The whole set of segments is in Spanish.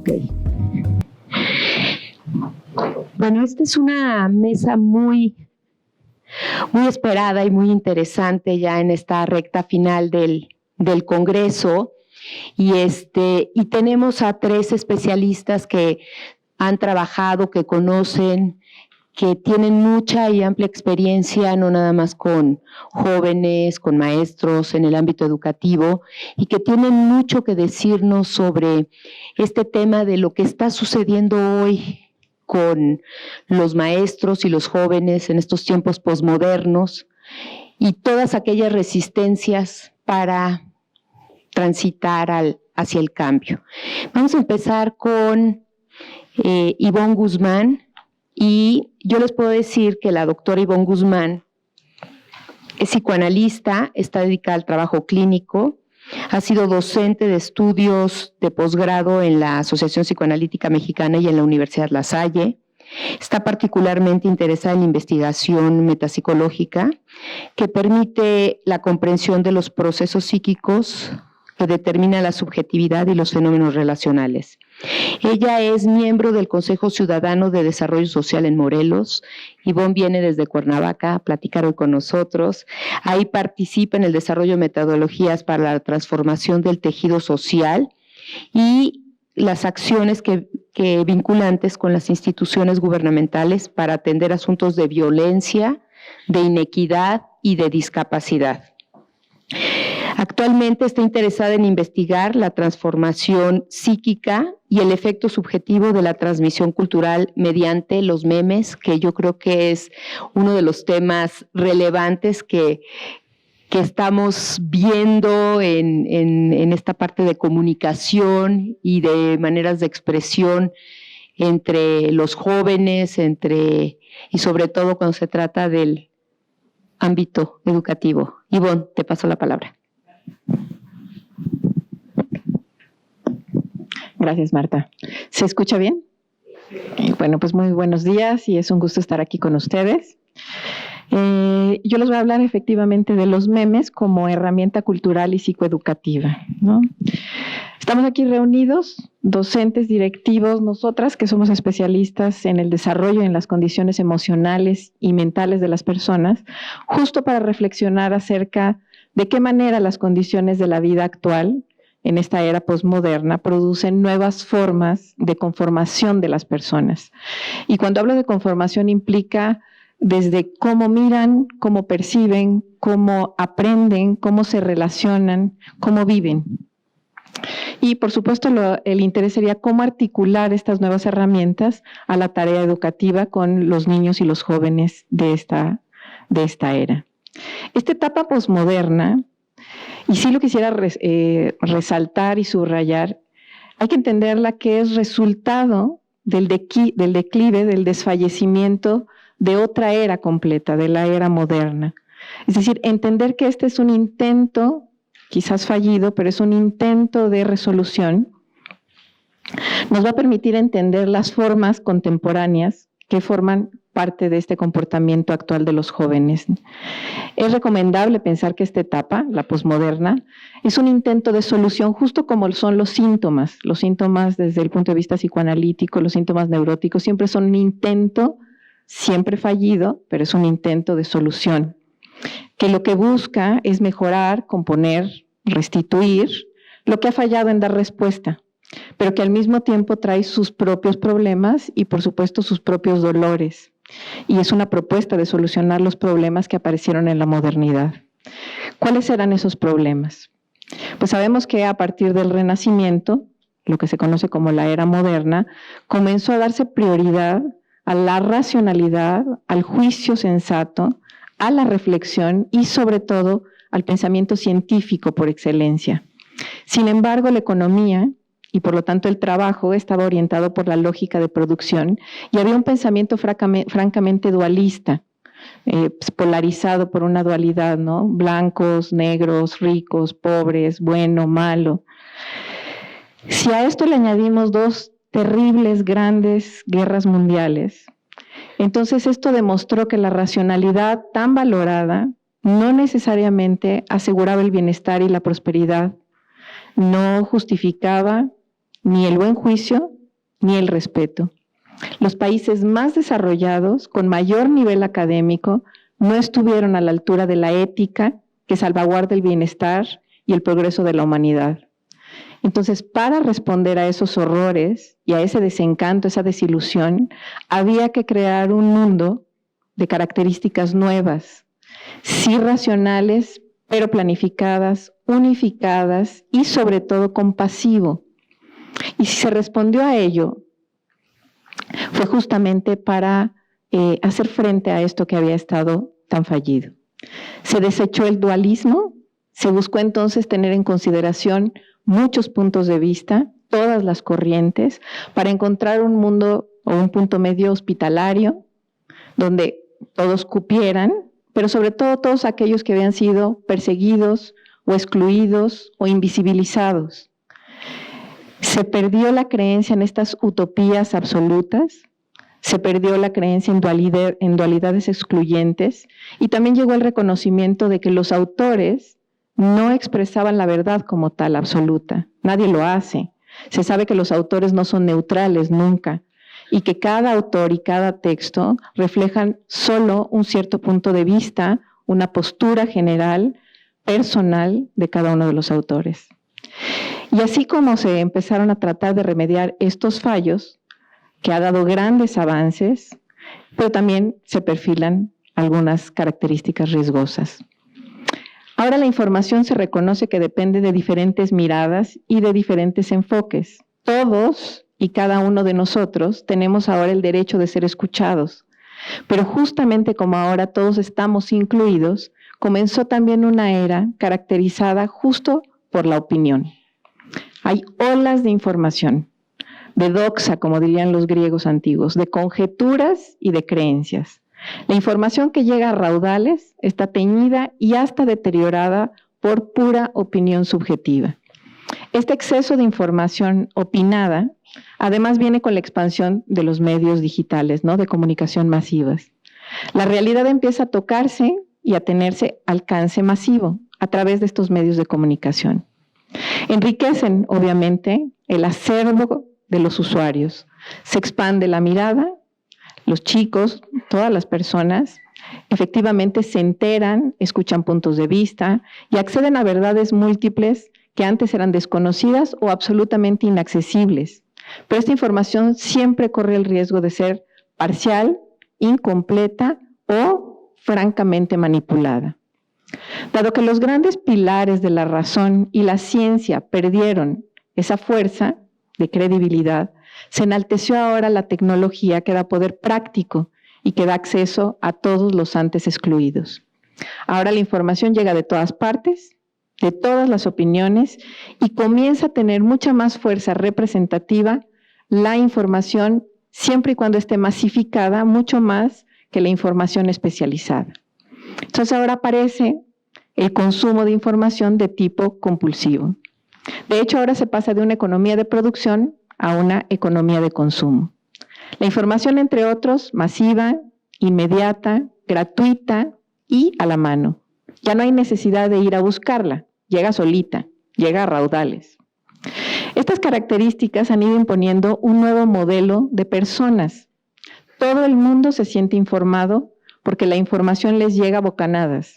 Okay. Bueno, esta es una mesa muy esperada y muy interesante ya en esta recta final del Congreso. Y tenemos a 3 especialistas que han trabajado, que conocen, que tienen mucha y amplia experiencia, no nada más con jóvenes, con maestros en el ámbito educativo, y que tienen mucho que decirnos sobre este tema de lo que está sucediendo hoy con los maestros y los jóvenes en estos tiempos posmodernos y todas aquellas resistencias para transitar hacia el cambio. Vamos a empezar con Ivonne Guzmán, y yo les puedo decir que la doctora Ivonne Guzmán es psicoanalista, está dedicada al trabajo clínico, ha sido docente de estudios de posgrado en la Asociación Psicoanalítica Mexicana y en la Universidad La Salle. Está particularmente interesada en la investigación metapsicológica que permite la comprensión de los procesos psíquicos que determina la subjetividad y los fenómenos relacionales. Ella es miembro del Consejo Ciudadano de Desarrollo Social en Morelos. Ivonne viene desde Cuernavaca a platicar hoy con nosotros. Ahí participa en el desarrollo de metodologías para la transformación del tejido social y las acciones que vinculantes con las instituciones gubernamentales para atender asuntos de violencia, de inequidad y de discapacidad. Actualmente está interesada en investigar la transformación psíquica y el efecto subjetivo de la transmisión cultural mediante los memes, que yo creo que es uno de los temas relevantes que estamos viendo en esta parte de comunicación y de maneras de expresión entre los jóvenes, y sobre todo cuando se trata del ámbito educativo. Ivonne, te paso la palabra. Gracias, Marta. ¿Se escucha bien? Bueno, pues muy buenos días y es un gusto estar aquí con ustedes. Yo les voy a hablar efectivamente de los memes como herramienta cultural y psicoeducativa, ¿no? Estamos aquí reunidos, docentes, directivos, nosotras que somos especialistas en el desarrollo y en las condiciones emocionales y mentales de las personas, justo para reflexionar acerca de qué manera las condiciones de la vida actual, en esta era posmoderna, producen nuevas formas de conformación de las personas. Y cuando hablo de conformación implica desde cómo miran, cómo perciben, cómo aprenden, cómo se relacionan, cómo viven. Y por supuesto el interés sería cómo articular estas nuevas herramientas a la tarea educativa con los niños y los jóvenes de esta era. Esta etapa posmoderna, y sí lo quisiera resaltar y subrayar, hay que entenderla que es resultado del declive, del desfallecimiento de otra era completa, de la era moderna. Es decir, entender que este es un intento, quizás fallido, pero es un intento de resolución, nos va a permitir entender las formas contemporáneas que forman parte de este comportamiento actual de los jóvenes. Es recomendable pensar que esta etapa, la posmoderna, es un intento de solución justo como son los síntomas. Los síntomas desde el punto de vista psicoanalítico, los síntomas neuróticos, siempre son un intento, siempre fallido, pero es un intento de solución, que lo que busca es mejorar, componer, restituir lo que ha fallado en dar respuesta, pero que al mismo tiempo trae sus propios problemas y por supuesto sus propios dolores. Y es una propuesta de solucionar los problemas que aparecieron en la modernidad. ¿Cuáles serán esos problemas? Pues sabemos que a partir del Renacimiento, lo que se conoce como la era moderna, comenzó a darse prioridad a la racionalidad, al juicio sensato, a la reflexión y sobre todo al pensamiento científico por excelencia. Sin embargo, la economía y por lo tanto el trabajo estaba orientado por la lógica de producción y había un pensamiento francamente dualista, polarizado por una dualidad, ¿no? Blancos, negros, ricos, pobres, bueno, malo. Si a esto le añadimos 2 terribles, grandes guerras mundiales, entonces esto demostró que la racionalidad tan valorada no necesariamente aseguraba el bienestar y la prosperidad, no justificaba ni el buen juicio, ni el respeto. Los países más desarrollados, con mayor nivel académico, no estuvieron a la altura de la ética que salvaguarda el bienestar y el progreso de la humanidad. Entonces, para responder a esos horrores y a ese desencanto, esa desilusión, había que crear un mundo de características nuevas, sí racionales, pero planificadas, unificadas y sobre todo compasivo. Y si se respondió a ello, fue justamente para hacer frente a esto que había estado tan fallido. Se desechó el dualismo, se buscó entonces tener en consideración muchos puntos de vista, todas las corrientes, para encontrar un mundo o un punto medio hospitalario, donde todos cupieran, pero sobre todo todos aquellos que habían sido perseguidos o excluidos o invisibilizados. Se perdió la creencia en estas utopías absolutas, se perdió la creencia en dualidades excluyentes y también llegó el reconocimiento de que los autores no expresaban la verdad como tal absoluta. Nadie lo hace. Se sabe que los autores no son neutrales nunca y que cada autor y cada texto reflejan solo un cierto punto de vista, una postura general, personal de cada uno de los autores. Y así como se empezaron a tratar de remediar estos fallos, que ha dado grandes avances, pero también se perfilan algunas características riesgosas. Ahora la información se reconoce que depende de diferentes miradas y de diferentes enfoques. Todos y cada uno de nosotros tenemos ahora el derecho de ser escuchados, pero justamente como ahora todos estamos incluidos, comenzó también una era caracterizada justo por la opinión. Hay olas de información, de doxa, como dirían los griegos antiguos, de conjeturas y de creencias. La información que llega a raudales está teñida y hasta deteriorada por pura opinión subjetiva. Este exceso de información opinada, además viene con la expansión de los medios digitales, ¿no?, de comunicación masivas. La realidad empieza a tocarse y a tenerse alcance masivo a través de estos medios de comunicación. Enriquecen, obviamente, el acervo de los usuarios. Se expande la mirada, los chicos, todas las personas, efectivamente se enteran, escuchan puntos de vista y acceden a verdades múltiples que antes eran desconocidas o absolutamente inaccesibles. Pero esta información siempre corre el riesgo de ser parcial, incompleta o francamente manipulada. Dado que los grandes pilares de la razón y la ciencia perdieron esa fuerza de credibilidad, se enalteció ahora la tecnología que da poder práctico y que da acceso a todos los antes excluidos. Ahora la información llega de todas partes, de todas las opiniones y comienza a tener mucha más fuerza representativa la información siempre y cuando esté masificada mucho más que la información especializada. Entonces ahora aparece el consumo de información de tipo compulsivo. De hecho, ahora se pasa de una economía de producción a una economía de consumo. La información, entre otros, masiva, inmediata, gratuita y a la mano. Ya no hay necesidad de ir a buscarla, llega solita, llega a raudales. Estas características han ido imponiendo un nuevo modelo de personas. Todo el mundo se siente informado porque la información les llega a bocanadas.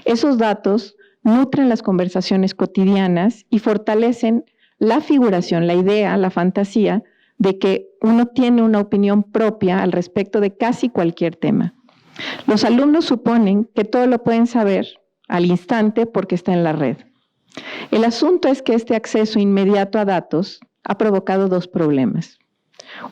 Esos datos nutren las conversaciones cotidianas y fortalecen la figuración, la idea, la fantasía de que uno tiene una opinión propia al respecto de casi cualquier tema. Los alumnos suponen que todo lo pueden saber al instante porque está en la red. El asunto es que este acceso inmediato a datos ha provocado dos problemas.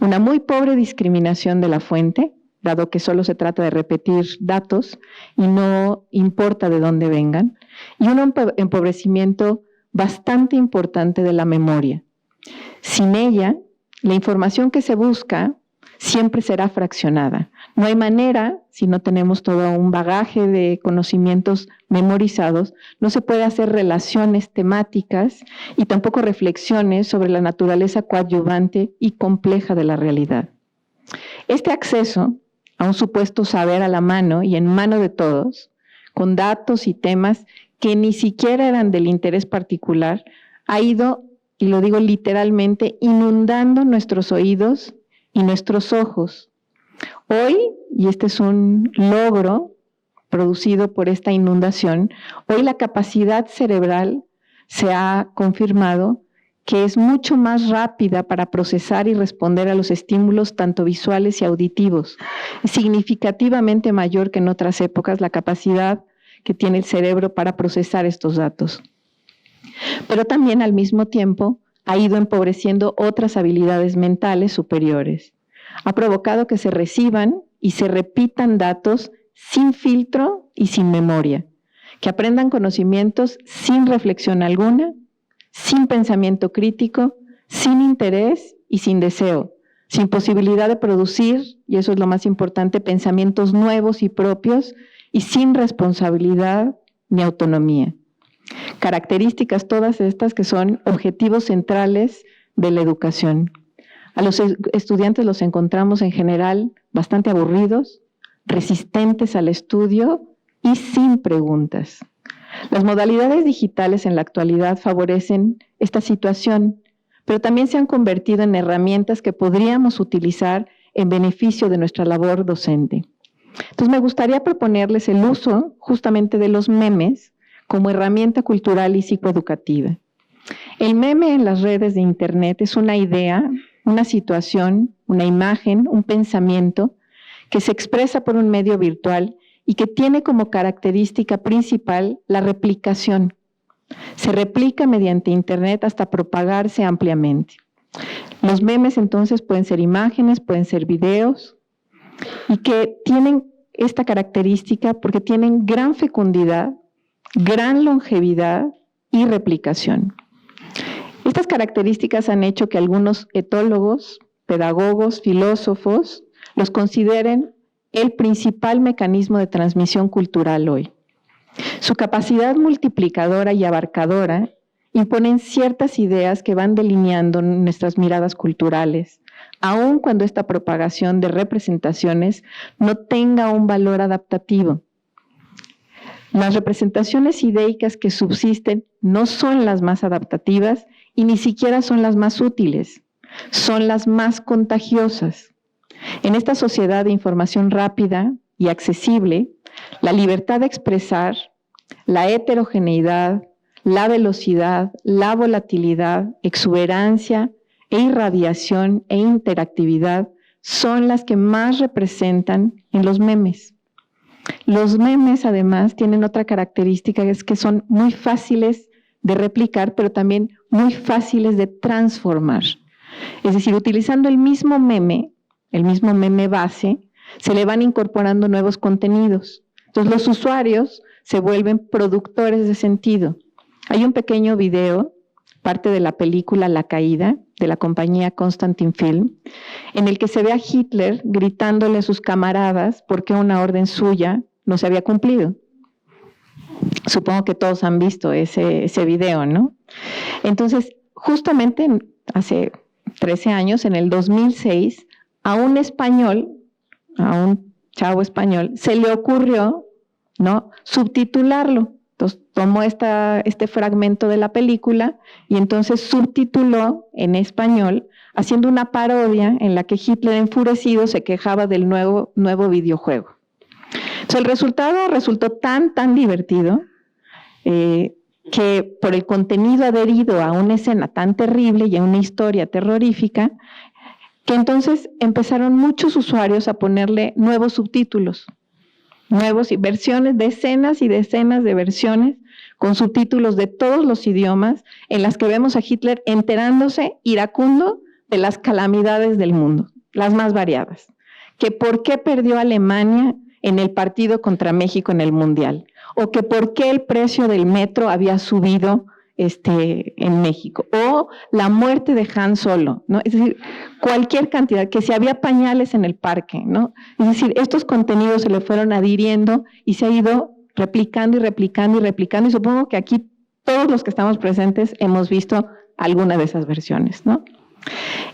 Una muy pobre discriminación de la fuente, dado que solo se trata de repetir datos y no importa de dónde vengan, y un empobrecimiento bastante importante de la memoria. Sin ella, la información que se busca siempre será fraccionada. No hay manera, si no tenemos todo un bagaje de conocimientos memorizados, no se puede hacer relaciones temáticas y tampoco reflexiones sobre la naturaleza coadyuvante y compleja de la realidad. Este acceso a un supuesto saber a la mano y en mano de todos, con datos y temas que ni siquiera eran del interés particular, ha ido y lo digo literalmente, inundando nuestros oídos y nuestros ojos. Hoy, y este es un logro producido por esta inundación, hoy la capacidad cerebral se ha confirmado que es mucho más rápida para procesar y responder a los estímulos tanto visuales y auditivos. Es significativamente mayor que en otras épocas la capacidad que tiene el cerebro para procesar estos datos. Pero también al mismo tiempo ha ido empobreciendo otras habilidades mentales superiores. Ha provocado que se reciban y se repitan datos sin filtro y sin memoria, que aprendan conocimientos sin reflexión alguna, sin pensamiento crítico, sin interés y sin deseo, sin posibilidad de producir, y eso es lo más importante, pensamientos nuevos y propios, y sin responsabilidad ni autonomía. Características todas estas que son objetivos centrales de la educación. A los estudiantes los encontramos en general bastante aburridos, resistentes al estudio y sin preguntas. Las modalidades digitales en la actualidad favorecen esta situación, pero también se han convertido en herramientas que podríamos utilizar en beneficio de nuestra labor docente. Entonces me gustaría proponerles el uso justamente de los memes como herramienta cultural y psicoeducativa. El meme en las redes de Internet es una idea, una situación, una imagen, un pensamiento que se expresa por un medio virtual y que tiene como característica principal la replicación. Se replica mediante Internet hasta propagarse ampliamente. Los memes entonces pueden ser imágenes, pueden ser videos, y que tienen esta característica porque tienen gran fecundidad, gran longevidad y replicación. Estas características han hecho que algunos etólogos, pedagogos, filósofos los consideren el principal mecanismo de transmisión cultural hoy. Su capacidad multiplicadora y abarcadora imponen ciertas ideas que van delineando nuestras miradas culturales, aun cuando esta propagación de representaciones no tenga un valor adaptativo. Las representaciones ideicas que subsisten no son las más adaptativas y ni siquiera son las más útiles, son las más contagiosas. En esta sociedad de información rápida y accesible, la libertad de expresar, la heterogeneidad, la velocidad, la volatilidad, exuberancia e irradiación e interactividad son las que más representan en los memes. Los memes, además, tienen otra característica, es que son muy fáciles de replicar, pero también muy fáciles de transformar. Es decir, utilizando el mismo meme base, se le van incorporando nuevos contenidos. Entonces, los usuarios se vuelven productores de sentido. Hay un pequeño video, parte de la película La Caída, de la compañía Constantin Film, en el que se ve a Hitler gritándole a sus camaradas porque una orden suya no se había cumplido. Supongo que todos han visto ese video, ¿no? Entonces, justamente hace 13 años, en el 2006, a un chavo español, se le ocurrió, ¿no?, subtitularlo. Entonces tomó este fragmento de la película y entonces subtituló en español, haciendo una parodia en la que Hitler enfurecido se quejaba del nuevo videojuego. Entonces el resultado resultó tan divertido que por el contenido adherido a una escena tan terrible y a una historia terrorífica, que entonces empezaron muchos usuarios a ponerle nuevos subtítulos, nuevos y versiones, decenas y decenas de versiones con subtítulos de todos los idiomas en las que vemos a Hitler enterándose iracundo de las calamidades del mundo, las más variadas. Que por qué perdió Alemania en el partido contra México en el Mundial, o que por qué el precio del metro había subido en México, o la muerte de Han Solo, ¿no? Es decir, cualquier cantidad, que si había pañales en el parque, ¿no? Es decir, estos contenidos se le fueron adhiriendo y se ha ido replicando y replicando y replicando, y supongo que aquí todos los que estamos presentes hemos visto alguna de esas versiones, ¿no?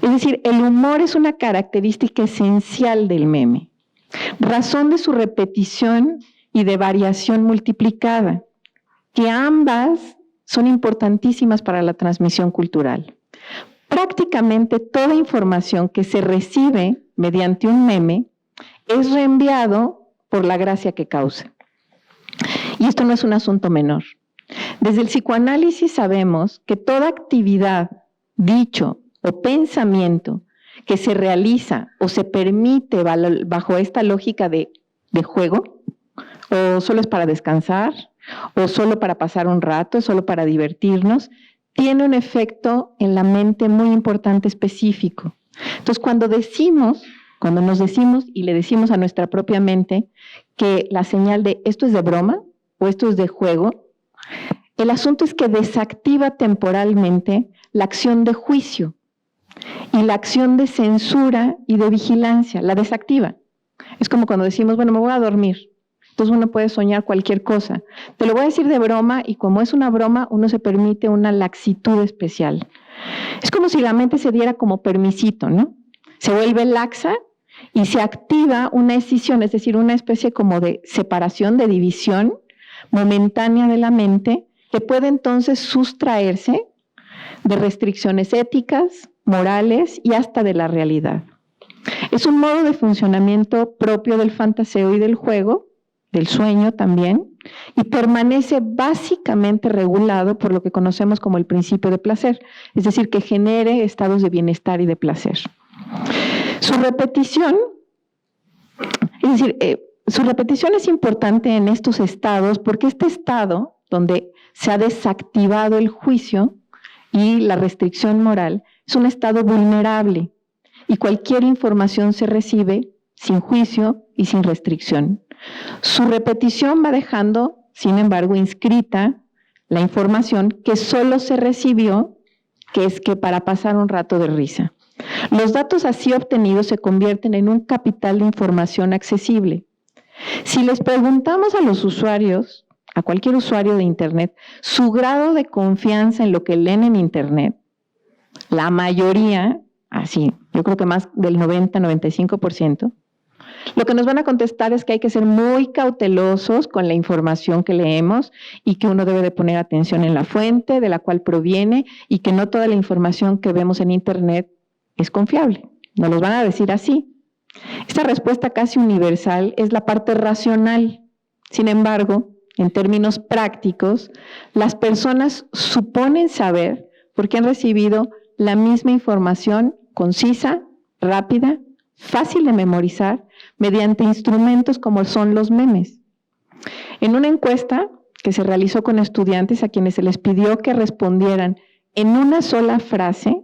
Es decir, el humor es una característica esencial del meme, razón de su repetición y de variación multiplicada, que ambas son importantísimas para la transmisión cultural. prácticamente toda información que se recibe mediante un meme es reenviado por la gracia que causa. Y esto no es un asunto menor. Desde el psicoanálisis sabemos que toda actividad, dicho o pensamiento que se realiza o se permite bajo esta lógica de juego, o solo es para descansar, o solo para pasar un rato, solo para divertirnos, tiene un efecto en la mente muy importante específico. Entonces, cuando nos decimos y le decimos a nuestra propia mente que la señal de esto es de broma o esto es de juego, el asunto es que desactiva temporalmente la acción de juicio y la acción de censura y de vigilancia, la desactiva. Es como cuando decimos, bueno, me voy a dormir. Entonces uno puede soñar cualquier cosa. Te lo voy a decir de broma y como es una broma, uno se permite una laxitud especial. Es como si la mente se diera como permisito, ¿no? Se vuelve laxa y se activa una escisión, es decir, una especie como de separación, de división momentánea de la mente que puede entonces sustraerse de restricciones éticas, morales y hasta de la realidad. Es un modo de funcionamiento propio del fantaseo y del juego, del sueño también, y permanece básicamente regulado por lo que conocemos como el principio de placer, es decir, que genere estados de bienestar y de placer. Su repetición es importante en estos estados porque este estado, donde se ha desactivado el juicio y la restricción moral, es un estado vulnerable y cualquier información se recibe sin juicio y sin restricción. Su repetición va dejando, sin embargo, inscrita la información que solo se recibió, que es que para pasar un rato de risa. Los datos así obtenidos se convierten en un capital de información accesible. Si les preguntamos a los usuarios, a cualquier usuario de Internet, su grado de confianza en lo que leen en Internet, la mayoría, así, yo creo que más del 90-95%, lo que nos van a contestar es que hay que ser muy cautelosos con la información que leemos y que uno debe de poner atención en la fuente de la cual proviene y que no toda la información que vemos en Internet es confiable. Nos lo van a decir así. Esta respuesta casi universal es la parte racional. Sin embargo, en términos prácticos, las personas suponen saber porque han recibido la misma información concisa, rápida, fácil de memorizar, mediante instrumentos como son los memes. En una encuesta que se realizó con estudiantes a quienes se les pidió que respondieran en una sola frase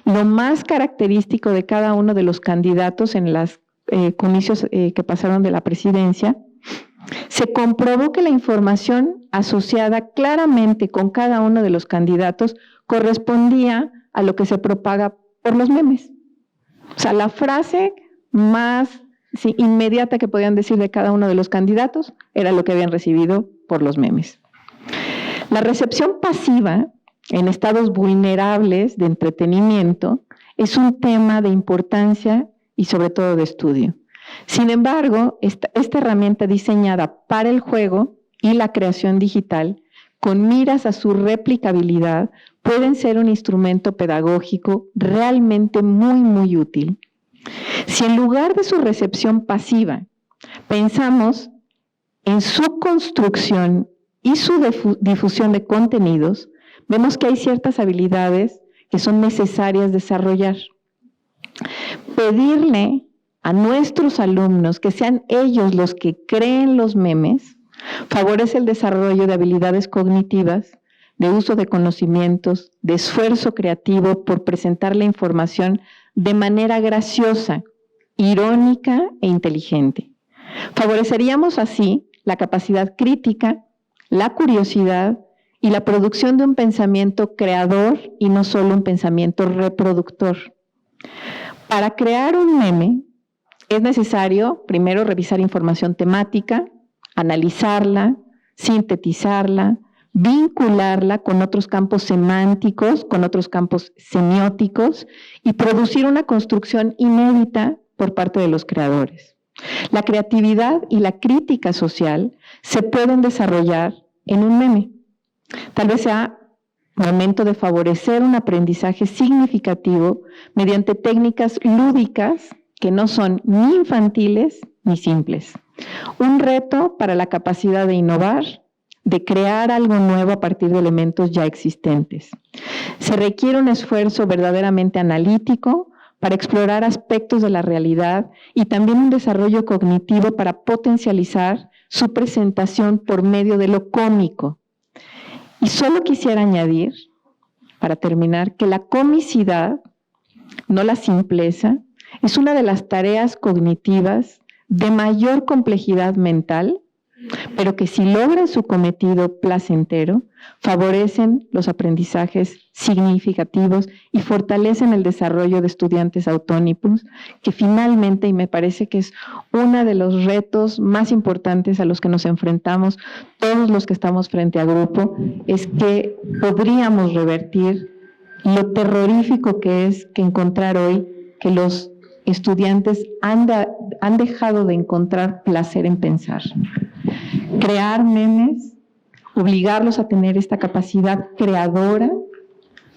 lo más característico de cada uno de los candidatos en los comicios que pasaron de la presidencia, se comprobó que la información asociada claramente con cada uno de los candidatos correspondía a lo que se propaga por los memes. O sea, la frase más inmediata que podían decir de cada uno de los candidatos era lo que habían recibido por los memes. La recepción pasiva en estados vulnerables de entretenimiento es un tema de importancia y sobre todo de estudio. Sin embargo, esta herramienta diseñada para el juego y la creación digital, con miras a su replicabilidad, pueden ser un instrumento pedagógico realmente muy, muy útil. Si en lugar de su recepción pasiva pensamos en su construcción y su difusión de contenidos, vemos que hay ciertas habilidades que son necesarias desarrollar. Pedirle a nuestros alumnos que sean ellos los que creen los memes favorece el desarrollo de habilidades cognitivas, de uso de conocimientos, de esfuerzo creativo por presentar la información de manera graciosa, irónica e inteligente. Favoreceríamos así la capacidad crítica, la curiosidad y la producción de un pensamiento creador y no solo un pensamiento reproductor. Para crear un meme es necesario primero revisar información temática, analizarla, sintetizarla, vincularla con otros campos semánticos, con otros campos semióticos y producir una construcción inédita por parte de los creadores. La creatividad y la crítica social se pueden desarrollar en un meme. Tal vez sea momento de favorecer un aprendizaje significativo mediante técnicas lúdicas que no son ni infantiles ni simples. Un reto para la capacidad de innovar, de crear algo nuevo a partir de elementos ya existentes. Se requiere un esfuerzo verdaderamente analítico para explorar aspectos de la realidad y también un desarrollo cognitivo para potencializar su presentación por medio de lo cómico. Y solo quisiera añadir, para terminar, que la comicidad, no la simpleza, es una de las tareas cognitivas de mayor complejidad mental, pero que si logran su cometido placentero, favorecen los aprendizajes significativos y fortalecen el desarrollo de estudiantes autónomos, que finalmente, y me parece que es uno de los retos más importantes a los que nos enfrentamos todos los que estamos frente a grupo, es que podríamos revertir lo terrorífico que es que encontrar hoy que los estudiantes han dejado de encontrar placer en pensar. Crear memes, obligarlos a tener esta capacidad creadora,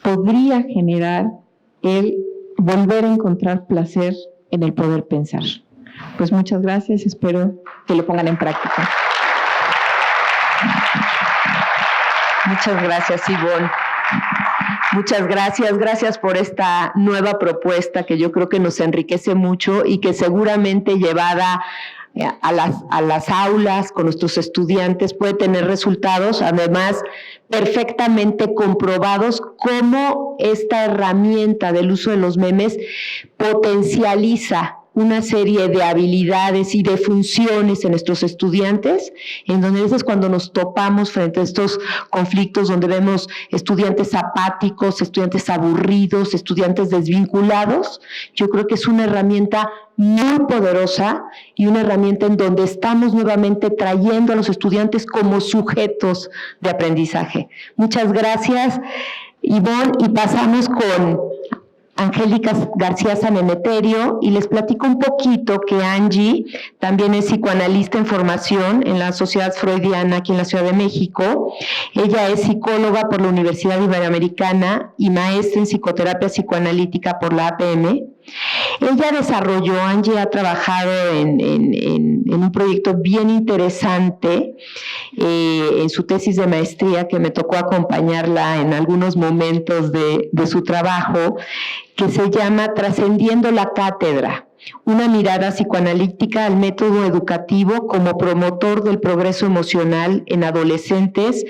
podría generar el volver a encontrar placer en el poder pensar. Pues muchas gracias, espero que lo pongan en práctica. Muchas gracias, Ivonne. Muchas gracias por esta nueva propuesta que yo creo que nos enriquece mucho y que seguramente llevada a las aulas con nuestros estudiantes puede tener resultados, además perfectamente comprobados, cómo esta herramienta del uso de los memes potencializa una serie de habilidades y de funciones en nuestros estudiantes, en donde a veces cuando nos topamos frente a estos conflictos donde vemos estudiantes apáticos, estudiantes aburridos, estudiantes desvinculados, yo creo que es una herramienta muy poderosa y una herramienta en donde estamos nuevamente trayendo a los estudiantes como sujetos de aprendizaje. Muchas gracias, Ivonne, y pasamos con Angélica García San Emeterio, y les platico un poquito que Angie también es psicoanalista en formación en la Sociedad Freudiana aquí en la Ciudad de México. Ella es psicóloga por la Universidad Iberoamericana y maestra en psicoterapia psicoanalítica por la APM. Ella desarrolló, Angie ha trabajado en un proyecto bien interesante en su tesis de maestría, que me tocó acompañarla en algunos momentos de su trabajo, que se llama Trascendiendo la Cátedra, una mirada psicoanalítica al método educativo como promotor del progreso emocional en adolescentes,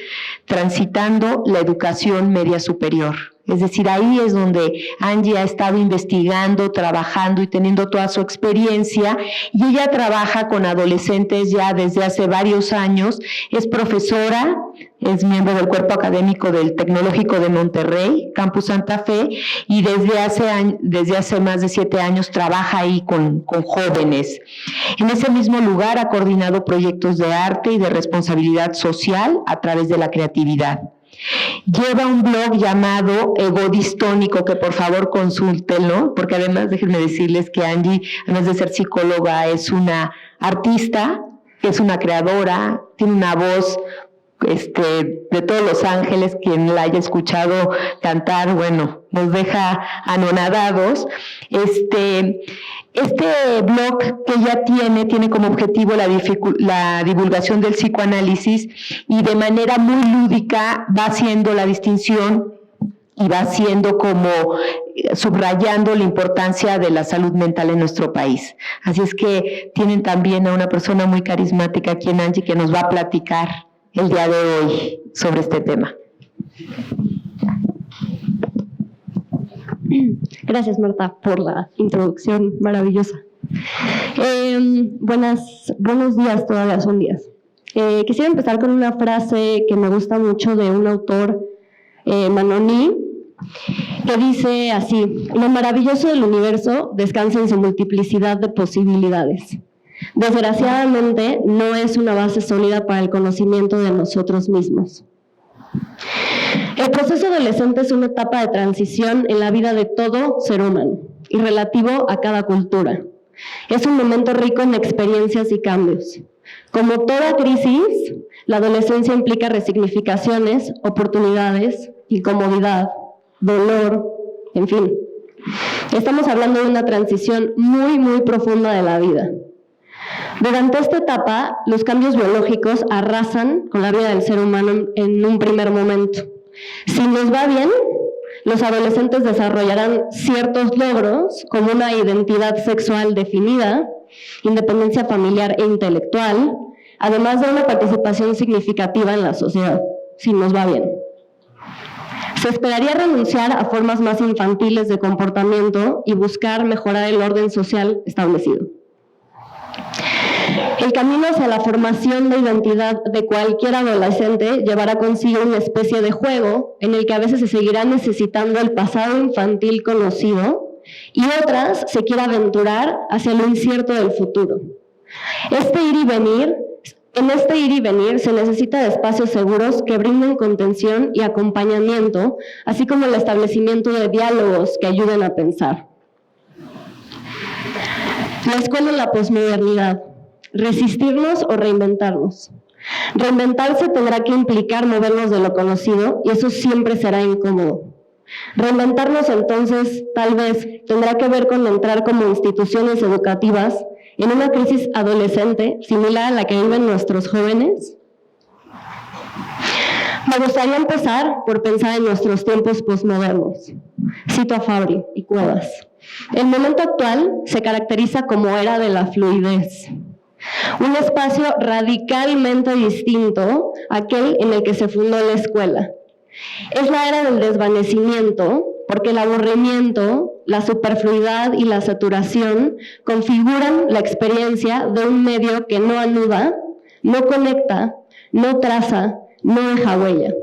transitando la educación media superior. Es decir, ahí es donde Angie ha estado investigando, trabajando y teniendo toda su experiencia, y ella trabaja con adolescentes ya desde hace varios años, es profesora, es miembro del cuerpo académico del Tecnológico de Monterrey, Campus Santa Fe, y desde hace más de 7 años trabaja ahí con jóvenes. En ese mismo lugar ha coordinado proyectos de arte y de responsabilidad social a través de la creatividad. Lleva un blog llamado Egodistónico, que por favor consúltenlo, porque además déjenme decirles que Angie, además de ser psicóloga, es una artista, es una creadora, tiene una voz de todos los ángeles. Quien la haya escuchado cantar, bueno, nos deja anonadados. Este blog que ella tiene como objetivo la divulgación del psicoanálisis, y de manera muy lúdica va haciendo la distinción y va haciendo como subrayando la importancia de la salud mental en nuestro país. Así es que tienen también a una persona muy carismática aquí en Angie que nos va a platicar el día de hoy sobre este tema. Gracias, Marta, por la introducción maravillosa. Buenos días, todavía son días. Quisiera empezar con una frase que me gusta mucho de un autor, Manoni, que dice así: lo maravilloso del universo descansa en su multiplicidad de posibilidades. Desgraciadamente, no es una base sólida para el conocimiento de nosotros mismos. El proceso adolescente es una etapa de transición en la vida de todo ser humano y relativo a cada cultura. Es un momento rico en experiencias y cambios. Como toda crisis, la adolescencia implica resignificaciones, oportunidades, incomodidad, dolor, en fin. Estamos hablando de una transición muy, muy profunda de la vida. Durante esta etapa, los cambios biológicos arrasan con la vida del ser humano en un primer momento. Si nos va bien, los adolescentes desarrollarán ciertos logros como una identidad sexual definida, independencia familiar e intelectual, además de una participación significativa en la sociedad, si nos va bien. Se esperaría renunciar a formas más infantiles de comportamiento y buscar mejorar el orden social establecido. El camino hacia la formación de identidad de cualquier adolescente llevará consigo una especie de juego en el que a veces se seguirá necesitando el pasado infantil conocido y otras se quiere aventurar hacia lo incierto del futuro. En este ir y venir se necesita de espacios seguros que brinden contención y acompañamiento, así como el establecimiento de diálogos que ayuden a pensar. La escuela en la posmodernidad. Resistirnos o reinventarnos. Reinventarse tendrá que implicar movernos de lo conocido y eso siempre será incómodo. Reinventarnos entonces tal vez tendrá que ver con entrar como instituciones educativas en una crisis adolescente similar a la que viven nuestros jóvenes. Me gustaría empezar por pensar en nuestros tiempos posmodernos. Cito a Fabri y Cuevas. El momento actual se caracteriza como era de la fluidez. Un espacio radicalmente distinto a aquel en el que se fundó la escuela. Es la era del desvanecimiento, porque el aburrimiento, la superfluidad y la saturación configuran la experiencia de un medio que no anuda, no conecta, no traza, no deja huella.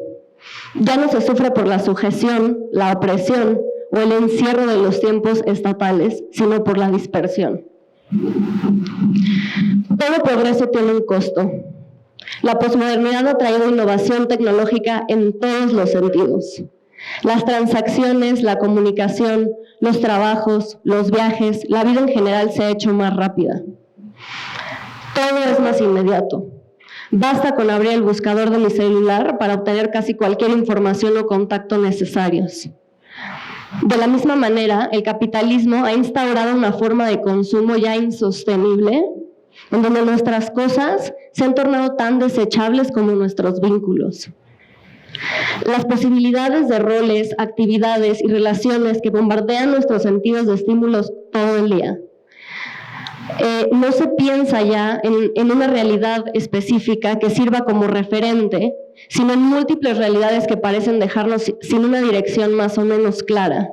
Ya no se sufre por la sujeción, la opresión o el encierro de los tiempos estatales, sino por la dispersión. Todo progreso tiene un costo. La posmodernidad ha traído innovación tecnológica en todos los sentidos. Las transacciones, la comunicación, los trabajos, los viajes, la vida en general se ha hecho más rápida. Todo es más inmediato. Basta con abrir el buscador de mi celular para obtener casi cualquier información o contacto necesarios. De la misma manera, el capitalismo ha instaurado una forma de consumo ya insostenible, en donde nuestras cosas se han tornado tan desechables como nuestros vínculos. Las posibilidades de roles, actividades y relaciones que bombardean nuestros sentidos de estímulos todo el día. No se piensa ya en una realidad específica que sirva como referente, sino en múltiples realidades que parecen dejarnos sin una dirección más o menos clara.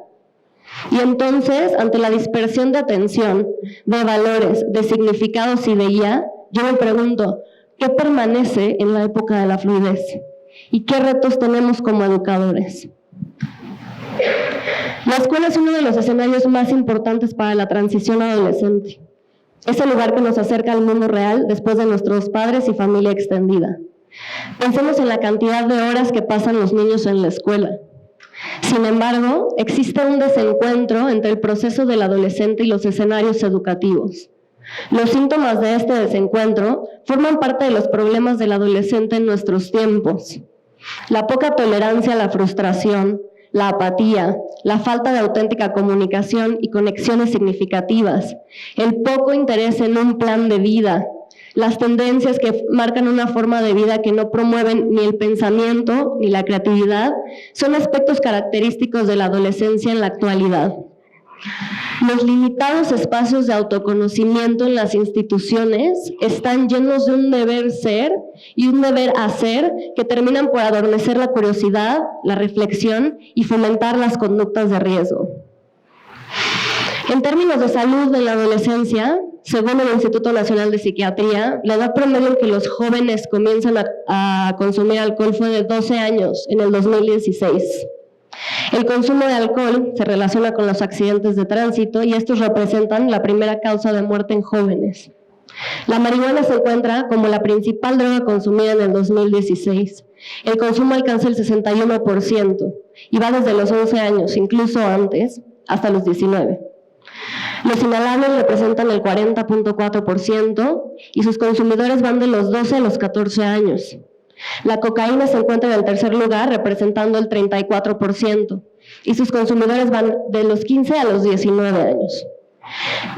Y entonces, ante la dispersión de atención, de valores, de significados y de guía, yo me pregunto, ¿qué permanece en la época de la fluidez? ¿Y qué retos tenemos como educadores? La escuela es uno de los escenarios más importantes para la transición adolescente. Es el lugar que nos acerca al mundo real después de nuestros padres y familia extendida. Pensemos en la cantidad de horas que pasan los niños en la escuela. Sin embargo, existe un desencuentro entre el proceso del adolescente y los escenarios educativos. Los síntomas de este desencuentro forman parte de los problemas del adolescente en nuestros tiempos. La poca tolerancia a la frustración, la apatía, la falta de auténtica comunicación y conexiones significativas, el poco interés en un plan de vida, las tendencias que marcan una forma de vida que no promueven ni el pensamiento ni la creatividad, son aspectos característicos de la adolescencia en la actualidad. Los limitados espacios de autoconocimiento en las instituciones están llenos de un deber ser y un deber hacer que terminan por adormecer la curiosidad, la reflexión y fomentar las conductas de riesgo. En términos de salud en la adolescencia, según el Instituto Nacional de Psiquiatría, la edad promedio en que los jóvenes comienzan a consumir alcohol fue de 12 años en el 2016. El consumo de alcohol se relaciona con los accidentes de tránsito y estos representan la primera causa de muerte en jóvenes. La marihuana se encuentra como la principal droga consumida en el 2016. El consumo alcanza el 61% y va desde los 11 años, incluso antes, hasta los 19. Los inhalables representan el 40.4% y sus consumidores van de los 12 a los 14 años. La cocaína se encuentra en el tercer lugar, representando el 34%, y sus consumidores van de los 15 a los 19 años.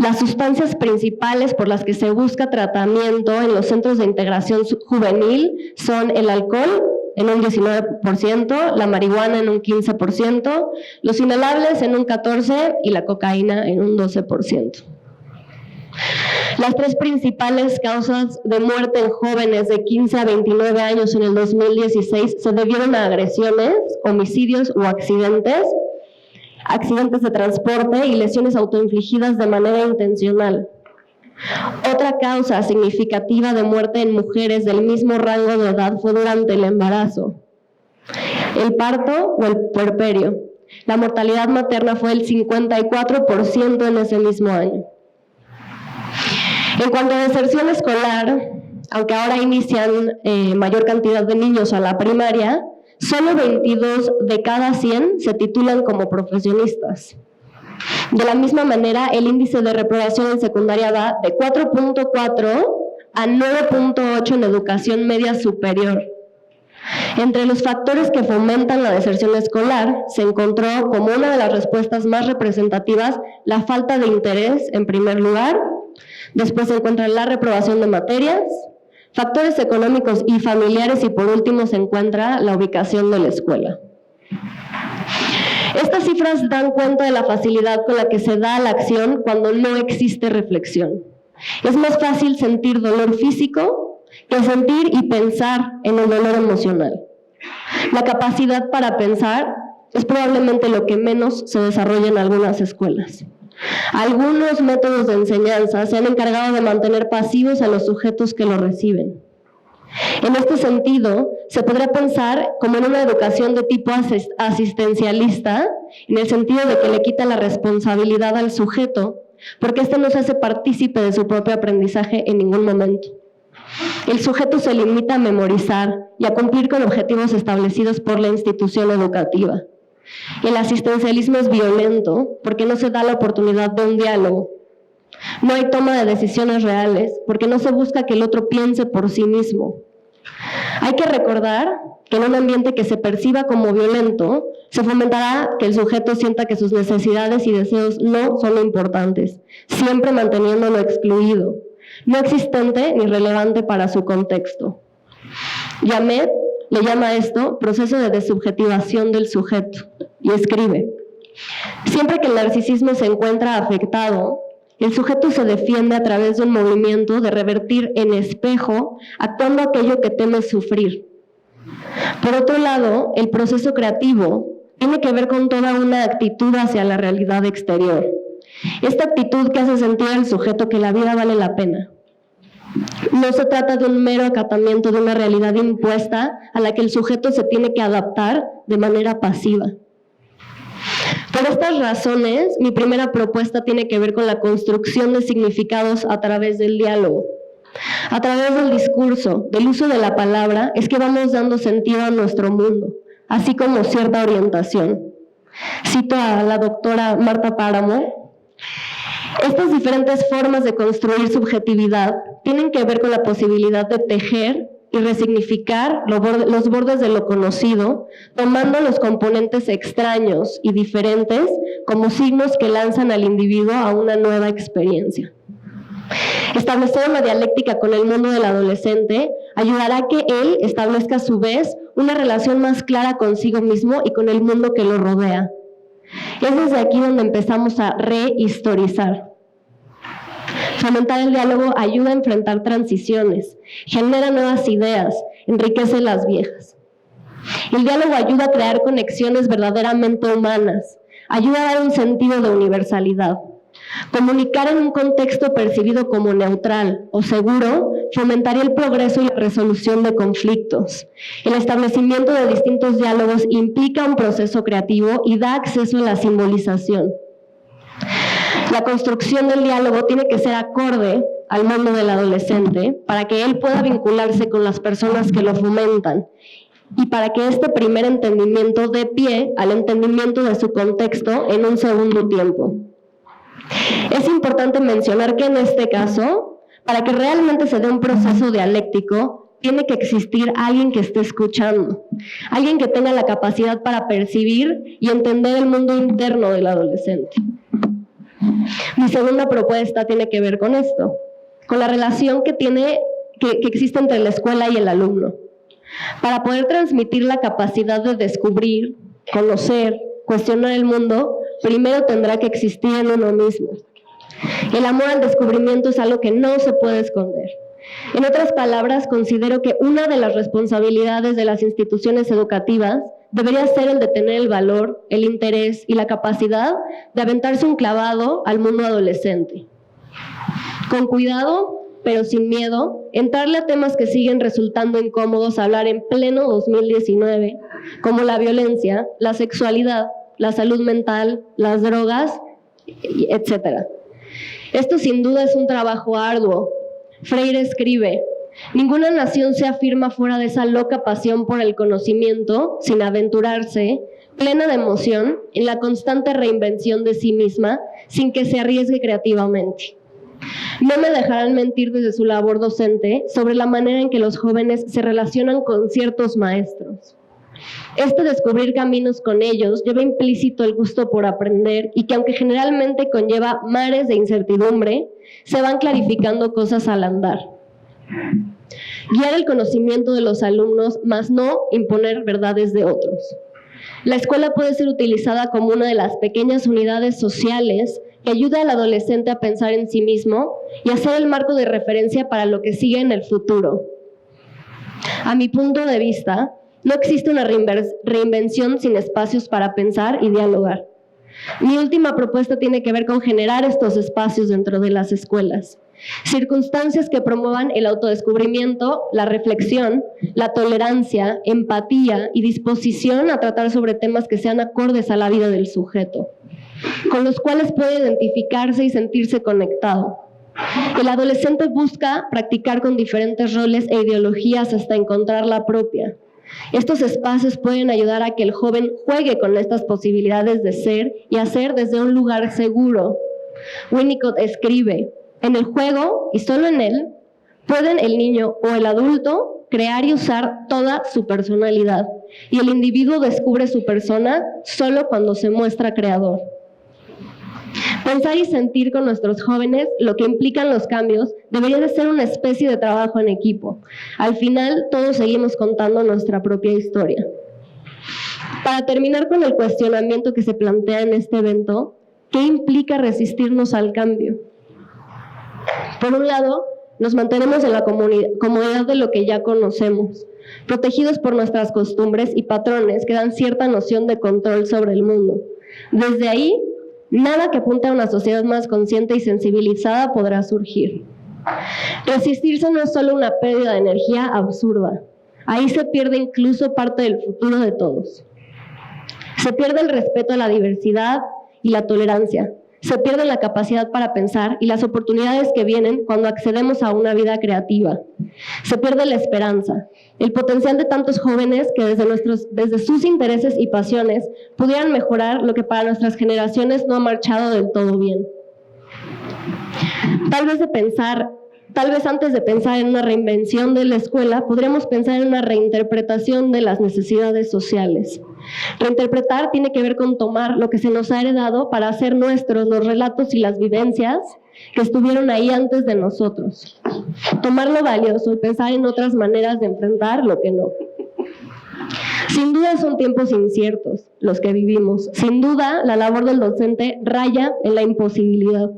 Las sustancias principales por las que se busca tratamiento en los centros de integración juvenil son el alcohol, en un 19%, la marihuana en un 15%, los inhalables en un 14% y la cocaína en un 12%. Las tres principales causas de muerte en jóvenes de 15 a 29 años en el 2016 se debieron a agresiones, homicidios o accidentes de transporte y lesiones autoinfligidas de manera intencional. Otra causa significativa de muerte en mujeres del mismo rango de edad fue durante el embarazo, el parto o el puerperio. La mortalidad materna fue el 54% en ese mismo año. En cuanto a deserción escolar, aunque ahora inician mayor cantidad de niños a la primaria, solo 22 de cada 100 se titulan como profesionistas. De la misma manera, el índice de reprobación en secundaria va de 4.4 a 9.8 en educación media superior. Entre los factores que fomentan la deserción escolar, se encontró como una de las respuestas más representativas la falta de interés en primer lugar, después se encuentra la reprobación de materias, factores económicos y familiares y por último se encuentra la ubicación de la escuela. Estas cifras dan cuenta de la facilidad con la que se da la acción cuando no existe reflexión. Es más fácil sentir dolor físico que sentir y pensar en el dolor emocional. La capacidad para pensar es probablemente lo que menos se desarrolla en algunas escuelas. Algunos métodos de enseñanza se han encargado de mantener pasivos a los sujetos que lo reciben. En este sentido, se podría pensar como en una educación de tipo asistencialista, en el sentido de que le quita la responsabilidad al sujeto, porque éste no se hace partícipe de su propio aprendizaje en ningún momento. El sujeto se limita a memorizar y a cumplir con objetivos establecidos por la institución educativa. El asistencialismo es violento porque no se da la oportunidad de un diálogo. No hay toma de decisiones reales porque no se busca que el otro piense por sí mismo. Hay que recordar que en un ambiente que se perciba como violento, se fomentará que el sujeto sienta que sus necesidades y deseos no son importantes, siempre manteniéndolo excluido, no existente ni relevante para su contexto. Jamet le llama a esto proceso de desubjetivación del sujeto y escribe: siempre que el narcisismo se encuentra afectado, el sujeto se defiende a través de un movimiento de revertir en espejo, actuando aquello que teme sufrir. Por otro lado, el proceso creativo tiene que ver con toda una actitud hacia la realidad exterior. Esta actitud que hace sentir al sujeto que la vida vale la pena. No se trata de un mero acatamiento de una realidad impuesta a la que el sujeto se tiene que adaptar de manera pasiva. Por estas razones, mi primera propuesta tiene que ver con la construcción de significados a través del diálogo. A través del discurso, del uso de la palabra, es que vamos dando sentido a nuestro mundo, así como cierta orientación. Cito a la doctora Marta Páramo: estas diferentes formas de construir subjetividad tienen que ver con la posibilidad de tejer y resignificar los bordes de lo conocido, tomando los componentes extraños y diferentes como signos que lanzan al individuo a una nueva experiencia. Establecer una dialéctica con el mundo del adolescente ayudará a que él establezca a su vez una relación más clara consigo mismo y con el mundo que lo rodea. Es desde aquí donde empezamos a rehistorizar. Fomentar el diálogo ayuda a enfrentar transiciones, genera nuevas ideas, enriquece las viejas. El diálogo ayuda a crear conexiones verdaderamente humanas, ayuda a dar un sentido de universalidad. Comunicar en un contexto percibido como neutral o seguro fomentaría el progreso y la resolución de conflictos. El establecimiento de distintos diálogos implica un proceso creativo y da acceso a la simbolización. La construcción del diálogo tiene que ser acorde al mundo del adolescente para que él pueda vincularse con las personas que lo fomentan y para que este primer entendimiento dé pie al entendimiento de su contexto en un segundo tiempo. Es importante mencionar que en este caso, para que realmente se dé un proceso dialéctico, tiene que existir alguien que esté escuchando, alguien que tenga la capacidad para percibir y entender el mundo interno del adolescente. Mi segunda propuesta tiene que ver con esto, con la relación que existe entre la escuela y el alumno. Para poder transmitir la capacidad de descubrir, conocer, cuestionar el mundo, primero tendrá que existir en uno mismo. El amor al descubrimiento es algo que no se puede esconder. En otras palabras, considero que una de las responsabilidades de las instituciones educativas debería ser el de tener el valor, el interés y la capacidad de aventarse un clavado al mundo adolescente. Con cuidado, pero sin miedo, entrarle a temas que siguen resultando incómodos hablar en pleno 2019, como la violencia, la sexualidad, la salud mental, las drogas, etc. Esto sin duda es un trabajo arduo. Freire escribe: ninguna nación se afirma fuera de esa loca pasión por el conocimiento, sin aventurarse, plena de emoción, en la constante reinvención de sí misma, sin que se arriesgue creativamente. No me dejarán mentir desde su labor docente sobre la manera en que los jóvenes se relacionan con ciertos maestros. Descubrir caminos con ellos lleva implícito el gusto por aprender y que aunque generalmente conlleva mares de incertidumbre, se van clarificando cosas al andar. Guiar el conocimiento de los alumnos, mas no imponer verdades de otros. La escuela puede ser utilizada como una de las pequeñas unidades sociales que ayuda al adolescente a pensar en sí mismo y a ser el marco de referencia para lo que sigue en el futuro. A mi punto de vista, no existe una reinvención sin espacios para pensar y dialogar. Mi última propuesta tiene que ver con generar estos espacios dentro de las escuelas. Circunstancias que promuevan el autodescubrimiento, la reflexión, la tolerancia, empatía y disposición a tratar sobre temas que sean acordes a la vida del sujeto, con los cuales puede identificarse y sentirse conectado. El adolescente busca practicar con diferentes roles e ideologías hasta encontrar la propia. Estos espacios pueden ayudar a que el joven juegue con estas posibilidades de ser y hacer desde un lugar seguro. Winnicott escribe: en el juego, y solo en él, pueden el niño o el adulto crear y usar toda su personalidad, y el individuo descubre su persona solo cuando se muestra creador. Pensar y sentir con nuestros jóvenes lo que implican los cambios debería de ser una especie de trabajo en equipo. Al final, todos seguimos contando nuestra propia historia. Para terminar con el cuestionamiento que se plantea en este evento, ¿qué implica resistirnos al cambio? Por un lado, nos mantenemos en la comodidad de lo que ya conocemos, protegidos por nuestras costumbres y patrones que dan cierta noción de control sobre el mundo. Desde ahí, nada que apunte a una sociedad más consciente y sensibilizada podrá surgir. Resistirse no es solo una pérdida de energía absurda. Ahí se pierde incluso parte del futuro de todos. Se pierde el respeto a la diversidad y la tolerancia. Se pierde la capacidad para pensar y las oportunidades que vienen cuando accedemos a una vida creativa. Se pierde la esperanza, el potencial de tantos jóvenes que desde sus intereses y pasiones pudieran mejorar lo que para nuestras generaciones no ha marchado del todo bien. Tal vez antes de pensar en una reinvención de la escuela, podríamos pensar en una reinterpretación de las necesidades sociales. Reinterpretar tiene que ver con tomar lo que se nos ha heredado para hacer nuestros los relatos y las vivencias que estuvieron ahí antes de nosotros. Tomar lo valioso y pensar en otras maneras de enfrentar lo que no. Sin duda son tiempos inciertos los que vivimos. Sin duda la labor del docente raya en la imposibilidad.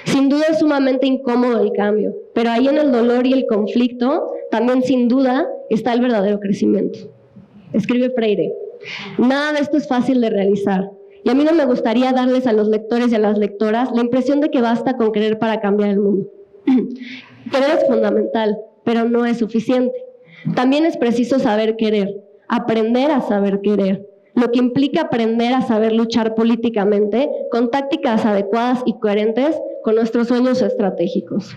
Sin duda es sumamente incómodo el cambio, pero ahí en el dolor y el conflicto también sin duda está el verdadero crecimiento. Escribe Freire: nada de esto es fácil de realizar, y a mí no me gustaría darles a los lectores y a las lectoras la impresión de que basta con querer para cambiar el mundo. Querer es fundamental, pero no es suficiente. También es preciso saber querer, aprender a saber querer, lo que implica aprender a saber luchar políticamente con tácticas adecuadas y coherentes con nuestros sueños estratégicos.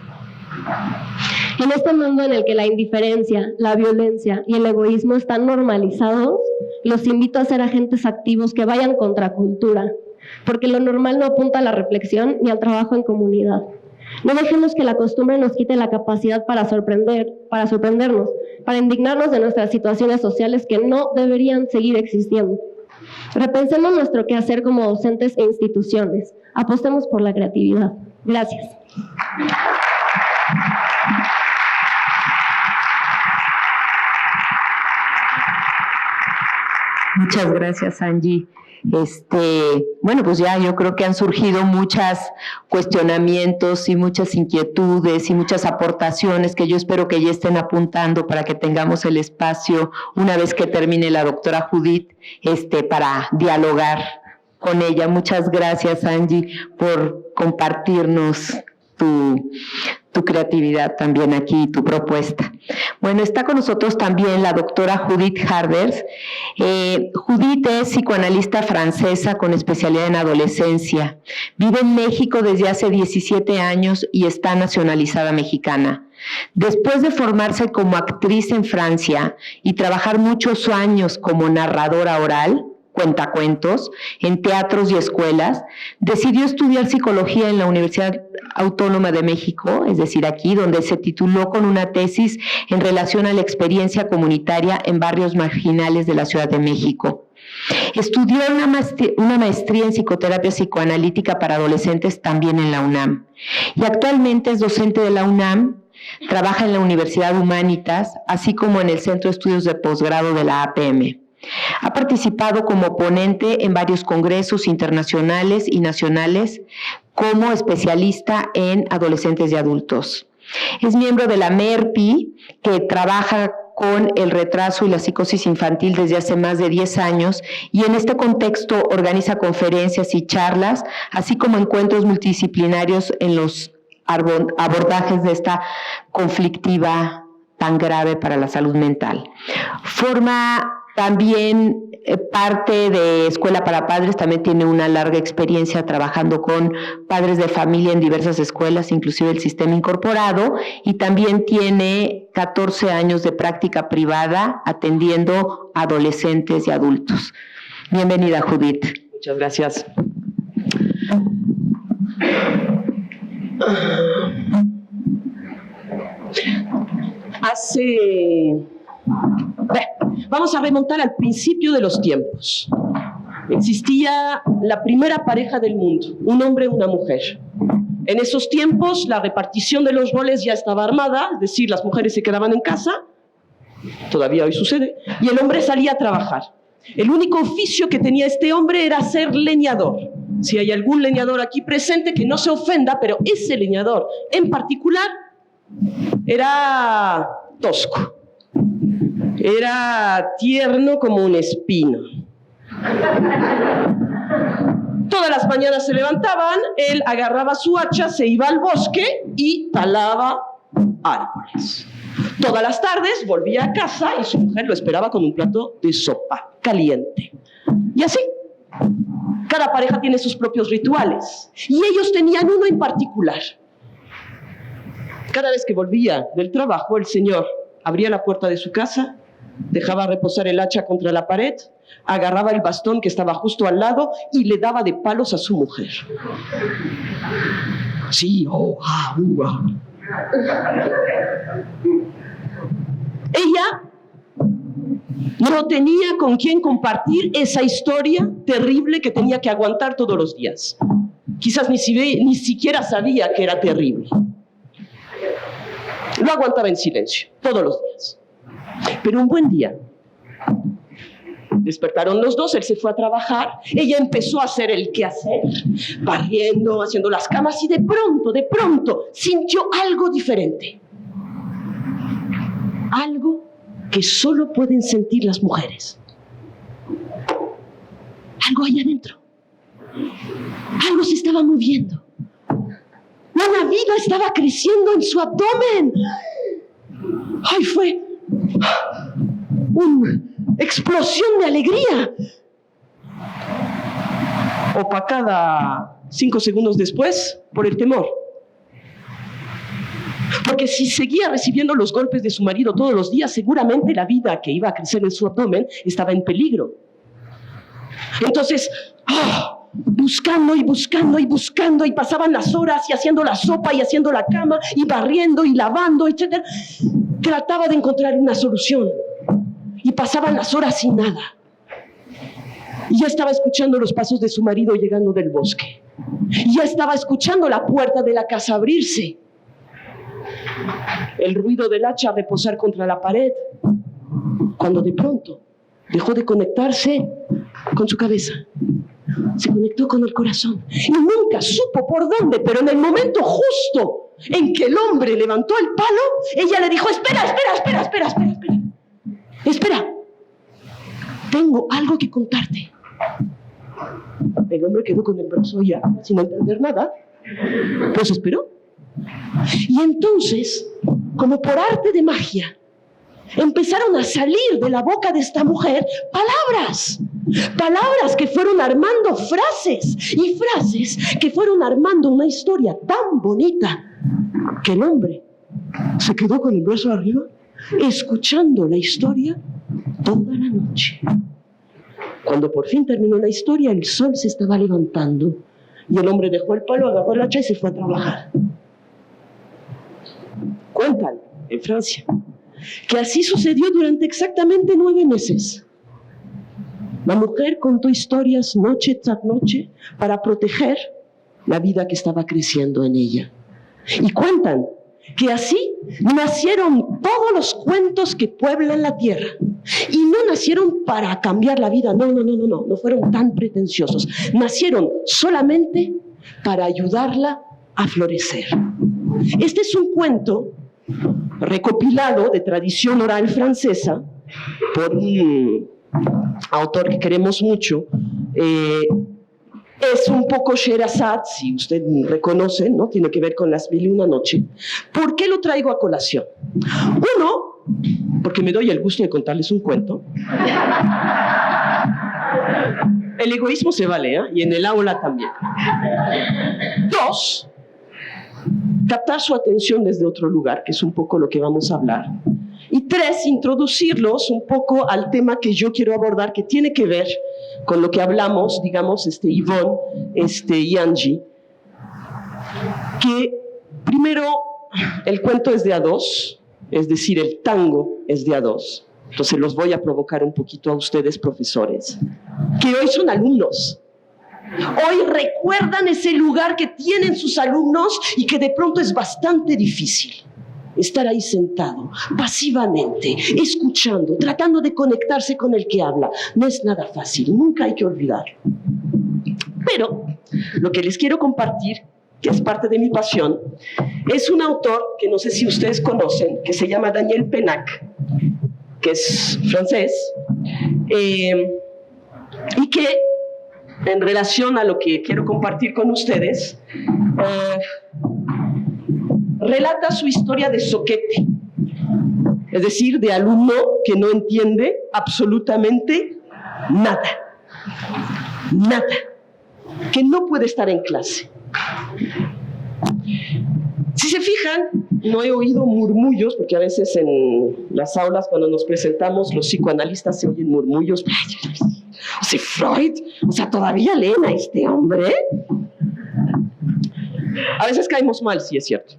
En este mundo en el que la indiferencia, la violencia y el egoísmo están normalizados, los invito a ser agentes activos que vayan contra cultura, porque lo normal no apunta a la reflexión ni al trabajo en comunidad. No dejemos que la costumbre nos quite la capacidad para sorprendernos, para indignarnos de nuestras situaciones sociales que no deberían seguir existiendo. Repensemos nuestro quehacer como docentes e instituciones. Apostemos por la creatividad. Gracias. Muchas gracias, Angie. Bueno, pues ya yo creo que han surgido muchos cuestionamientos y muchas inquietudes y muchas aportaciones que yo espero que ya estén apuntando para que tengamos el espacio una vez que termine la doctora Judith para dialogar con ella. Muchas gracias, Angie, por compartirnos tu creatividad también aquí, tu propuesta. Bueno, está con nosotros también la doctora Judith Harbers. Judith es psicoanalista francesa con especialidad en adolescencia. Vive en México desde hace 17 años y está nacionalizada mexicana. Después de formarse como actriz en Francia y trabajar muchos años como narradora oral, cuentacuentos, en teatros y escuelas, decidió estudiar psicología en la Universidad Autónoma de México, es decir, aquí, donde se tituló con una tesis en relación a la experiencia comunitaria en barrios marginales de la Ciudad de México. Estudió una maestría en psicoterapia psicoanalítica para adolescentes también en la UNAM. Y actualmente es docente de la UNAM, trabaja en la Universidad Humanitas, así como en el Centro de Estudios de Posgrado de la APM. Ha participado como ponente en varios congresos internacionales y nacionales como especialista en adolescentes y adultos. Es miembro de la MERPI, que trabaja con el retraso y la psicosis infantil desde hace más de 10 años y en este contexto organiza conferencias y charlas, así como encuentros multidisciplinarios en los abordajes de esta conflictiva tan grave para la salud mental. Forma también parte de Escuela para Padres, también tiene una larga experiencia trabajando con padres de familia en diversas escuelas, inclusive el sistema incorporado, y también tiene 14 años de práctica privada atendiendo adolescentes y adultos. Bienvenida, Judith. Muchas gracias. Vamos a remontar al principio de los tiempos. Existía la primera pareja del mundo, un hombre y una mujer. En esos tiempos la repartición de los roles ya estaba armada, es decir, las mujeres se quedaban en casa, todavía hoy sucede, y el hombre salía a trabajar. El único oficio que tenía este hombre era ser leñador. Si hay algún leñador aquí presente, que no se ofenda, pero ese leñador en particular era tosco. Era tierno como un espino. Todas las mañanas se levantaban, él agarraba su hacha, se iba al bosque y talaba árboles. Todas las tardes volvía a casa y su mujer lo esperaba con un plato de sopa caliente. Y así, cada pareja tiene sus propios rituales. Y ellos tenían uno en particular. Cada vez que volvía del trabajo, el señor abría la puerta de su casa, dejaba reposar el hacha contra la pared, agarraba el bastón que estaba justo al lado y le daba de palos a su mujer. Sí, Ella no tenía con quién compartir esa historia terrible que tenía que aguantar todos los días. Quizás ni siquiera sabía que era terrible. Lo aguantaba en silencio, todos los días. Pero un buen día, despertaron los dos, él se fue a trabajar, ella empezó a hacer el quehacer, barriendo, haciendo las camas, y de pronto, sintió algo diferente. Algo que solo pueden sentir las mujeres. Algo allá adentro. Algo se estaba moviendo. Una vida estaba creciendo en su abdomen. ¡Ay, fue una explosión de alegría! Opacada 5 segundos después por el temor. Porque si seguía recibiendo los golpes de su marido todos los días, seguramente la vida que iba a crecer en su abdomen estaba en peligro. Entonces, buscando y buscando y buscando, y pasaban las horas y haciendo la sopa y haciendo la cama y barriendo y lavando, etc. Trataba de encontrar una solución y pasaban las horas sin nada. Y ya estaba escuchando los pasos de su marido llegando del bosque. Y ya estaba escuchando la puerta de la casa abrirse. El ruido del hacha reposar contra la pared. Cuando de pronto dejó de conectarse con su cabeza. Se conectó con el corazón. Y nunca supo por dónde, pero en el momento justo en que el hombre levantó el palo, ella le dijo, espera. Espera. Tengo algo que contarte. El hombre quedó con el brazo ya, sin entender nada, pues esperó. Y entonces, como por arte de magia, empezaron a salir de la boca de esta mujer palabras que fueron armando frases, y frases que fueron armando una historia tan bonita que el hombre se quedó con el brazo arriba, escuchando la historia toda la noche. Cuando por fin terminó la historia, el sol se estaba levantando y el hombre dejó el palo, agarró el hacha y se fue a trabajar. Cuentan en Francia que así sucedió durante exactamente 9 meses. La mujer contó historias noche tras noche para proteger la vida que estaba creciendo en ella. Y cuentan que así nacieron todos los cuentos que pueblan la tierra. Y no nacieron para cambiar la vida, no fueron tan pretenciosos. Nacieron solamente para ayudarla a florecer. Este es un cuento recopilado de tradición oral francesa por un autor que queremos mucho. Es un poco Sherazade, si usted reconoce, ¿no? Tiene que ver con las 1001 noches. ¿Por qué lo traigo a colación? Uno, porque me doy el gusto de contarles un cuento. El egoísmo se vale, ¿eh? Y en el aula también. 2, captar su atención desde otro lugar, que es un poco lo que vamos a hablar. Y 3, introducirlos un poco al tema que yo quiero abordar, que tiene que ver con lo que hablamos, digamos, Yvonne y Angie. Que primero, el cuento es de a 2, es decir, el tango es de a 2. Entonces los voy a provocar un poquito a ustedes, profesores, que hoy son alumnos. Hoy recuerdan ese lugar que tienen sus alumnos y que de pronto es bastante difícil. Estar ahí sentado, pasivamente, escuchando, tratando de conectarse con el que habla. No es nada fácil, nunca hay que olvidarlo. Pero lo que les quiero compartir, que es parte de mi pasión, es un autor que no sé si ustedes conocen, que se llama Daniel Pennac, que es francés, y que en relación a lo que quiero compartir con ustedes, relata su historia de zoquete, es decir, de alumno que no entiende absolutamente nada, que no puede estar en clase. Si se fijan, no he oído murmullos, porque a veces en las aulas cuando nos presentamos los psicoanalistas se oyen murmullos. O sea, Freud, o sea, todavía leen a este hombre. A veces caemos mal, sí es cierto.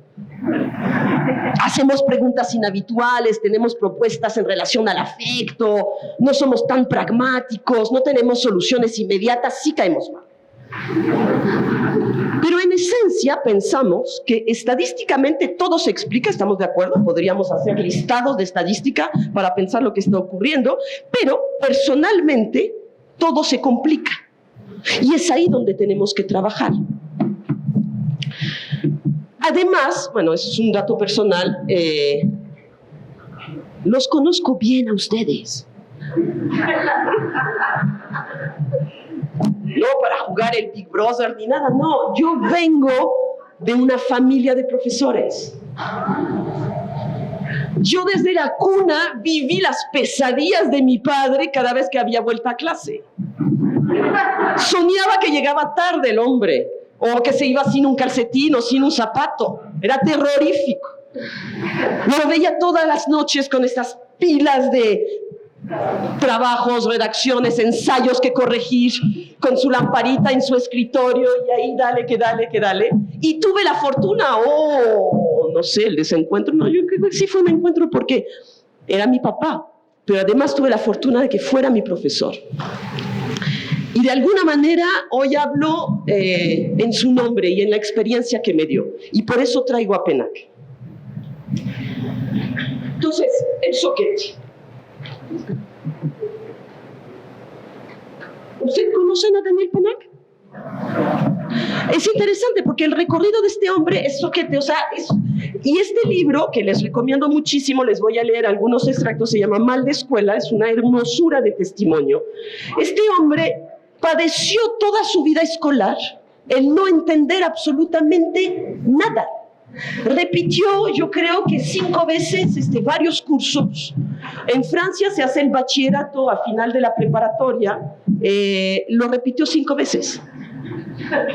Hacemos preguntas inhabituales, tenemos propuestas en relación al afecto, no somos tan pragmáticos, no tenemos soluciones inmediatas, sí caemos mal. Pero en esencia pensamos que estadísticamente todo se explica, ¿estamos de acuerdo? Podríamos hacer listados de estadística para pensar lo que está ocurriendo, pero personalmente todo se complica. Y es ahí donde tenemos que trabajar. Además, bueno, eso es un dato personal, los conozco bien a ustedes. No para jugar el Big Brother ni nada, no. Yo vengo de una familia de profesores. Yo desde la cuna viví las pesadillas de mi padre cada vez que había vuelto a clase. Soñaba que llegaba tarde el hombre, o que se iba sin un calcetín o sin un zapato. Era terrorífico. Lo veía todas las noches con estas pilas de trabajos, redacciones, ensayos que corregir con su lamparita en su escritorio y ahí dale, que dale, que dale. Y tuve la fortuna, no sé, el desencuentro, no, yo creo que sí fue un encuentro porque era mi papá, pero además tuve la fortuna de que fuera mi profesor. Y de alguna manera hoy hablo en su nombre y en la experiencia que me dio. Y por eso traigo a Pénac. Entonces, el soquete. ¿Usted conocen a Daniel Pénac? Es interesante porque el recorrido de este hombre es soquete, y este libro, que les recomiendo muchísimo, les voy a leer algunos extractos, se llama Mal de Escuela, es una hermosura de testimonio. Este hombre padeció toda su vida escolar el no entender absolutamente nada. Repitió, yo creo que 5 veces varios cursos. En Francia se hace el bachillerato a final de la preparatoria, lo repitió 5 veces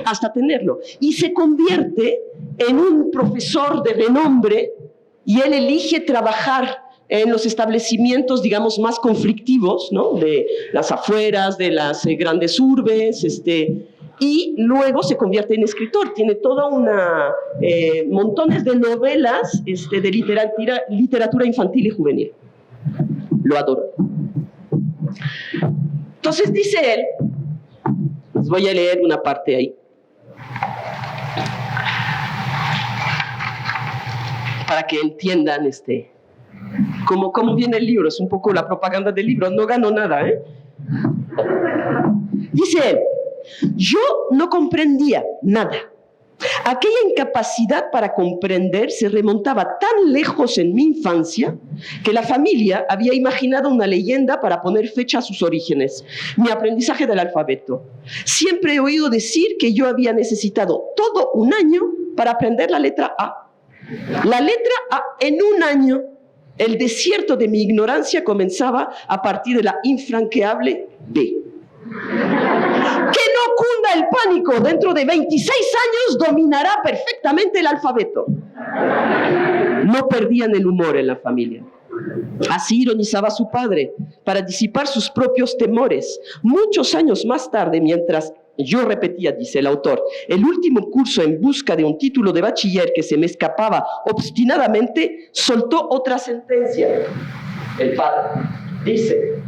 hasta tenerlo. Y se convierte en un profesor de renombre y él elige trabajar en los establecimientos, digamos, más conflictivos, ¿no? De las afueras, de las grandes urbes, y luego se convierte en escritor. Tiene toda una montones de novelas de literatura infantil y juvenil. Lo adoro. Entonces dice él, les voy a leer una parte ahí, para que entiendan cómo viene el libro. Es un poco la propaganda del libro, no ganó nada, ¿eh? Dice él, yo no comprendía nada. Aquella incapacidad para comprender se remontaba tan lejos en mi infancia que la familia había imaginado una leyenda para poner fecha a sus orígenes. Mi aprendizaje del alfabeto. Siempre he oído decir que yo había necesitado todo un año para aprender la letra A. La letra A en un año. El desierto de mi ignorancia comenzaba a partir de la infranqueable B. Que no cunda el pánico, dentro de 26 años dominará perfectamente el alfabeto. No perdían el humor en la familia. Así ironizaba su padre, para disipar sus propios temores. Muchos años más tarde, mientras yo repetía, dice el autor, el último curso en busca de un título de bachiller que se me escapaba obstinadamente, soltó otra sentencia. El padre dice,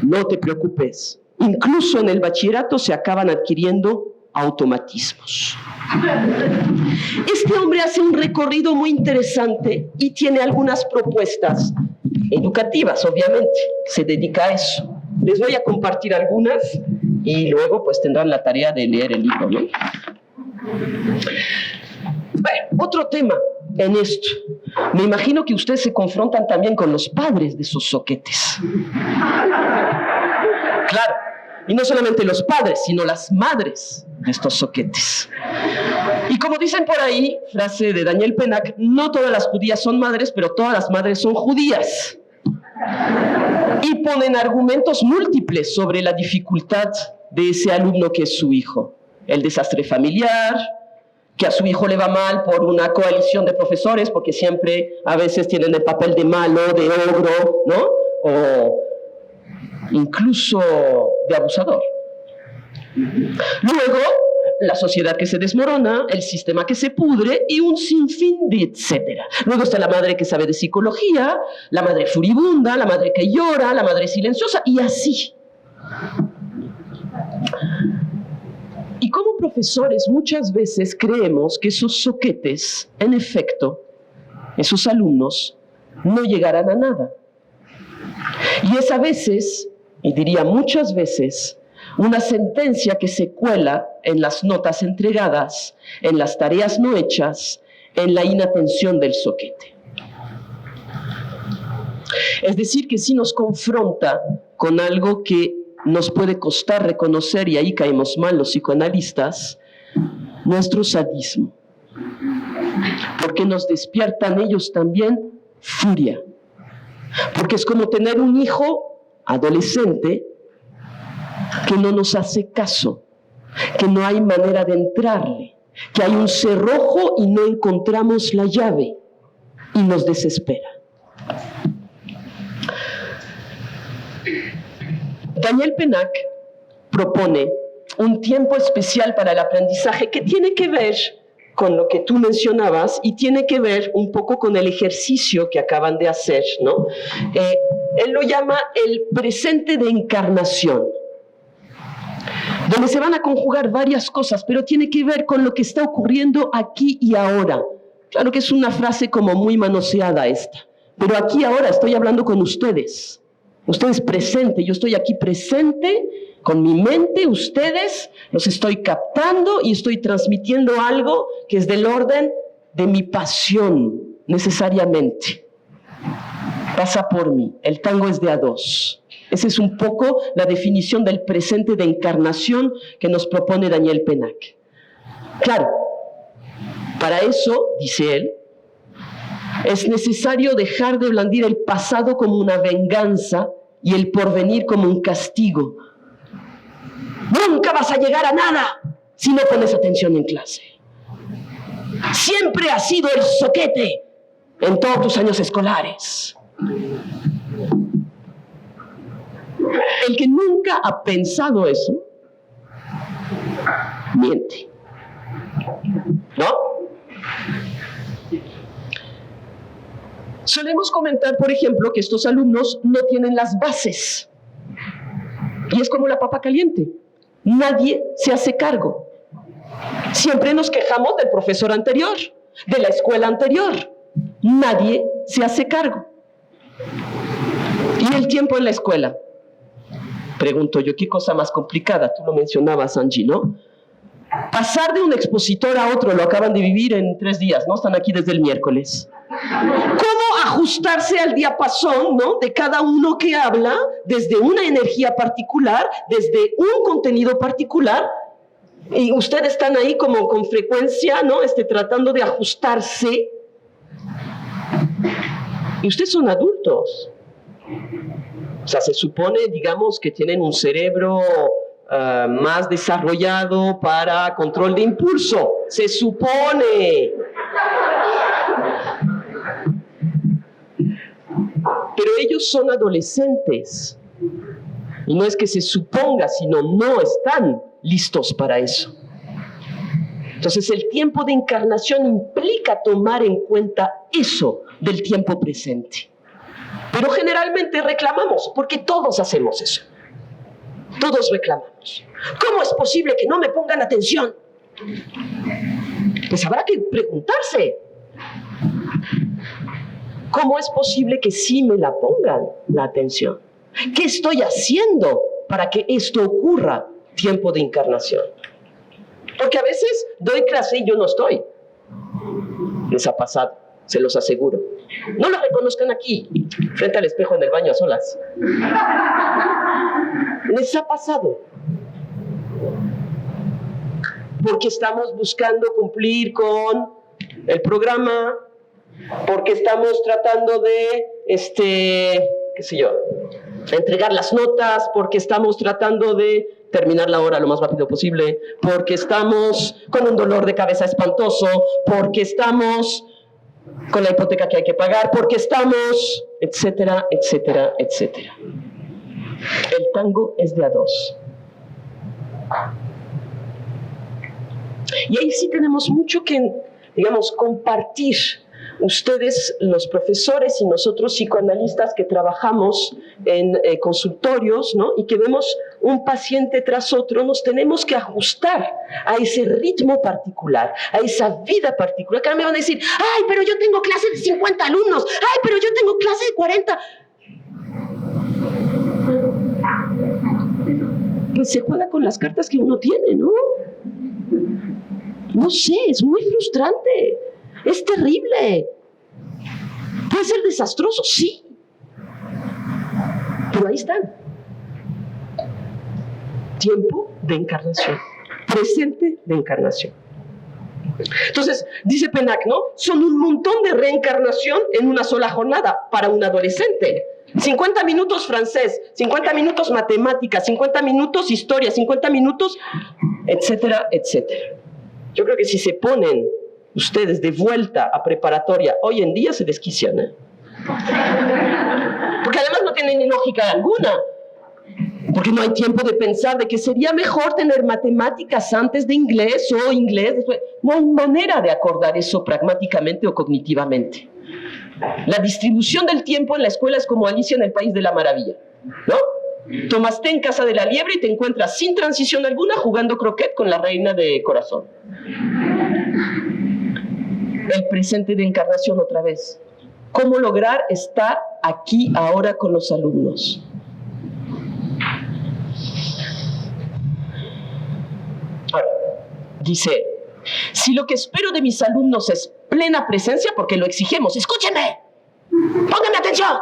no te preocupes. Incluso en el bachillerato se acaban adquiriendo automatismos. Este hombre hace un recorrido muy interesante y tiene algunas propuestas educativas, obviamente. Se dedica a eso. Les voy a compartir algunas y luego pues tendrán la tarea de leer el libro, ¿no? Bueno, otro tema en esto. Me imagino que ustedes se confrontan también con los padres de esos soquetes. Claro. Y no solamente los padres, sino las madres de estos soquetes. Y como dicen por ahí, frase de Daniel Pénac, no todas las judías son madres, pero todas las madres son judías. Y ponen argumentos múltiples sobre la dificultad de ese alumno que es su hijo. El desastre familiar, que a su hijo le va mal por una coalición de profesores, porque siempre a veces tienen el papel de malo, de ogro, ¿no? O incluso de abusador. Luego, la sociedad que se desmorona, el sistema que se pudre y un sinfín de etcétera. Luego está la madre que sabe de psicología, la madre furibunda, la madre que llora, la madre silenciosa y así. Y como profesores muchas veces creemos que esos soquetes, en efecto, esos alumnos, no llegarán a nada. Y es a veces, y diría muchas veces, una sentencia que se cuela en las notas entregadas, en las tareas no hechas, en la inatención del soquete. Es decir, que sí nos confronta con algo que nos puede costar reconocer, y ahí caemos mal los psicoanalistas, nuestro sadismo. Porque nos despiertan ellos también furia. Porque es como tener un hijo adolescente que no nos hace caso, que no hay manera de entrarle, que hay un cerrojo y no encontramos la llave y nos desespera. Daniel Pennac propone un tiempo especial para el aprendizaje que tiene que ver con lo que tú mencionabas y tiene que ver un poco con el ejercicio que acaban de hacer, ¿no? Él lo llama el presente de encarnación, donde se van a conjugar varias cosas, pero tiene que ver con lo que está ocurriendo aquí y ahora. Claro que es una frase como muy manoseada esta, pero aquí y ahora estoy hablando con ustedes. Ustedes presente, yo estoy aquí presente con mi mente, ustedes los estoy captando y estoy transmitiendo algo que es del orden de mi pasión, necesariamente. Pasa por mí, el tango es de a dos. Esa es un poco la definición del presente de encarnación que nos propone Daniel Pennac. Claro, para eso, dice él, es necesario dejar de blandir el pasado como una venganza y el porvenir como un castigo. Nunca vas a llegar a nada si no pones atención en clase. Siempre has sido el zoquete en todos tus años escolares. El que nunca ha pensado eso, miente. ¿No? Solemos comentar, por ejemplo, que estos alumnos no tienen las bases. Y es como la papa caliente. Nadie se hace cargo. Siempre nos quejamos del profesor anterior, de la escuela anterior. Nadie se hace cargo. ¿Y el tiempo en la escuela? Pregunto yo, ¿qué cosa más complicada? Tú lo mencionabas, Angie, ¿no? Pasar de un expositor a otro, lo acaban de vivir en 3 días, ¿no? Están aquí desde el miércoles. ¿Cómo ajustarse al diapasón, ¿no?, de cada uno que habla desde una energía particular, desde un contenido particular? Y ustedes están ahí como con frecuencia, ¿no?, tratando de ajustarse. Y ustedes son adultos. O sea, se supone, digamos, que tienen un cerebro más desarrollado para control de impulso. Se supone. Pero ellos son adolescentes. Y no es que se suponga, sino no están listos para eso. Entonces, el tiempo de encarnación implica tomar en cuenta eso del tiempo presente. Pero generalmente reclamamos, porque todos hacemos eso. Todos reclamamos. ¿Cómo es posible que no me pongan atención? Pues habrá que preguntarse. ¿Cómo es posible que sí me la pongan la atención? ¿Qué estoy haciendo para que esto ocurra? Tiempo de encarnación. Porque a veces doy clase y yo no estoy. Les ha pasado, se los aseguro. No lo reconozcan aquí, frente al espejo en el baño a solas. Les ha pasado. Porque estamos buscando cumplir con el programa, porque estamos tratando de, qué sé yo, entregar las notas, porque estamos tratando de terminar la hora lo más rápido posible, porque estamos con un dolor de cabeza espantoso, porque estamos con la hipoteca que hay que pagar, porque estamos, etcétera, etcétera, etcétera. El tango es de a dos. Y ahí sí tenemos mucho que, digamos, compartir. Ustedes, los profesores y nosotros psicoanalistas que trabajamos en consultorios, ¿no?, y que vemos un paciente tras otro, nos tenemos que ajustar a ese ritmo particular, a esa vida particular. Que ahora me van a decir, ay, pero yo tengo clase de 50 alumnos, ay, pero yo tengo clase de 40. Pues se juega con las cartas que uno tiene, ¿no? No sé, es muy frustrante. Es terrible. Puede ser desastroso, sí. Pero ahí están. Tiempo de encarnación. Presente de encarnación. Entonces, dice Pennac, ¿no? Son un montón de reencarnación en una sola jornada para un adolescente. 50 minutos francés, 50 minutos matemáticas, 50 minutos historia, 50 minutos, etcétera, etcétera. Yo creo que si se ponen ustedes de vuelta a preparatoria, hoy en día se desquician, ¿eh? Porque además no tienen ni lógica alguna. Porque no hay tiempo de pensar de que sería mejor tener matemáticas antes de inglés o inglés después. No hay manera de acordar eso pragmáticamente o cognitivamente. La distribución del tiempo en la escuela es como Alicia en el País de la Maravilla, ¿no? Tomas té en casa de la liebre y te encuentras sin transición alguna jugando croquet con la reina de corazón. El presente de encarnación otra vez. ¿Cómo lograr estar aquí ahora con los alumnos? Ahora, dice, si lo que espero de mis alumnos es plena presencia, porque lo exigimos, escúchenme, pónganme atención.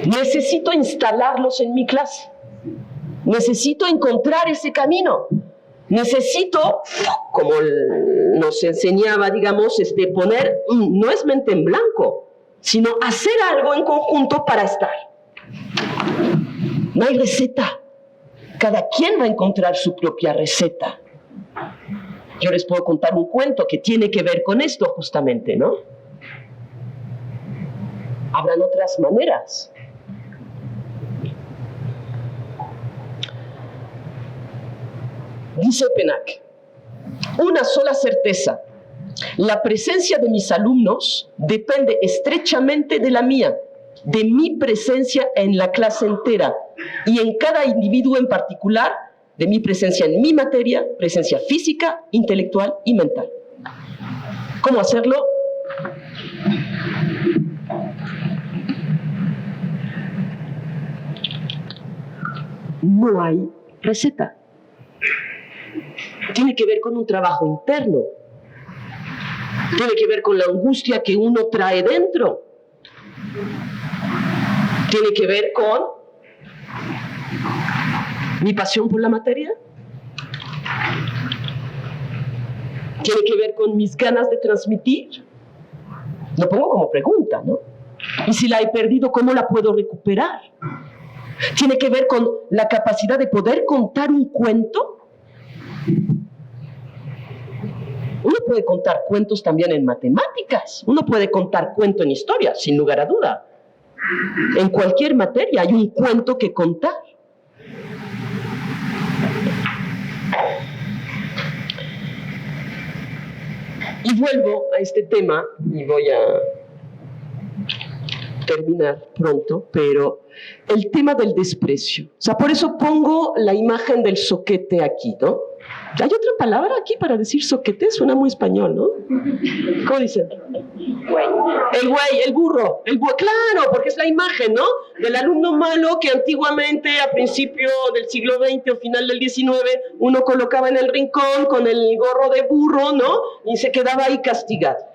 Necesito instalarlos en mi clase. Necesito encontrar ese camino. Necesito, como nos enseñaba, digamos, poner, no es mente en blanco, sino hacer algo en conjunto para estar. No hay receta. Cada quien va a encontrar su propia receta. Yo les puedo contar un cuento que tiene que ver con esto justamente, ¿no? Habrán otras maneras. Dice Penac, una sola certeza, la presencia de mis alumnos depende estrechamente de la mía, de mi presencia en la clase entera y en cada individuo en particular, de mi presencia en mi materia, presencia física, intelectual y mental. ¿Cómo hacerlo? No hay receta. Tiene que ver con un trabajo interno. Tiene que ver con la angustia que uno trae dentro. Tiene que ver con mi pasión por la materia. Tiene que ver con mis ganas de transmitir. Lo pongo como pregunta, ¿no? Y si la he perdido, ¿cómo la puedo recuperar? Tiene que ver con la capacidad de poder contar un cuento. Uno puede contar cuentos también en matemáticas. Uno puede contar cuento en historia, sin lugar a duda. En cualquier materia hay un cuento que contar. Y vuelvo a este tema, y voy a terminar pronto, pero el tema del desprecio. O sea, por eso pongo la imagen del zoquete aquí, ¿no? ¿Hay otra palabra aquí para decir zoquete? Suena muy español, ¿no? ¿Cómo dicen? El güey, el burro, claro, porque es la imagen, ¿no? Del alumno malo que antiguamente, a principio del siglo XX o final del XIX, uno colocaba en el rincón con el gorro de burro, ¿no? Y se quedaba ahí castigado.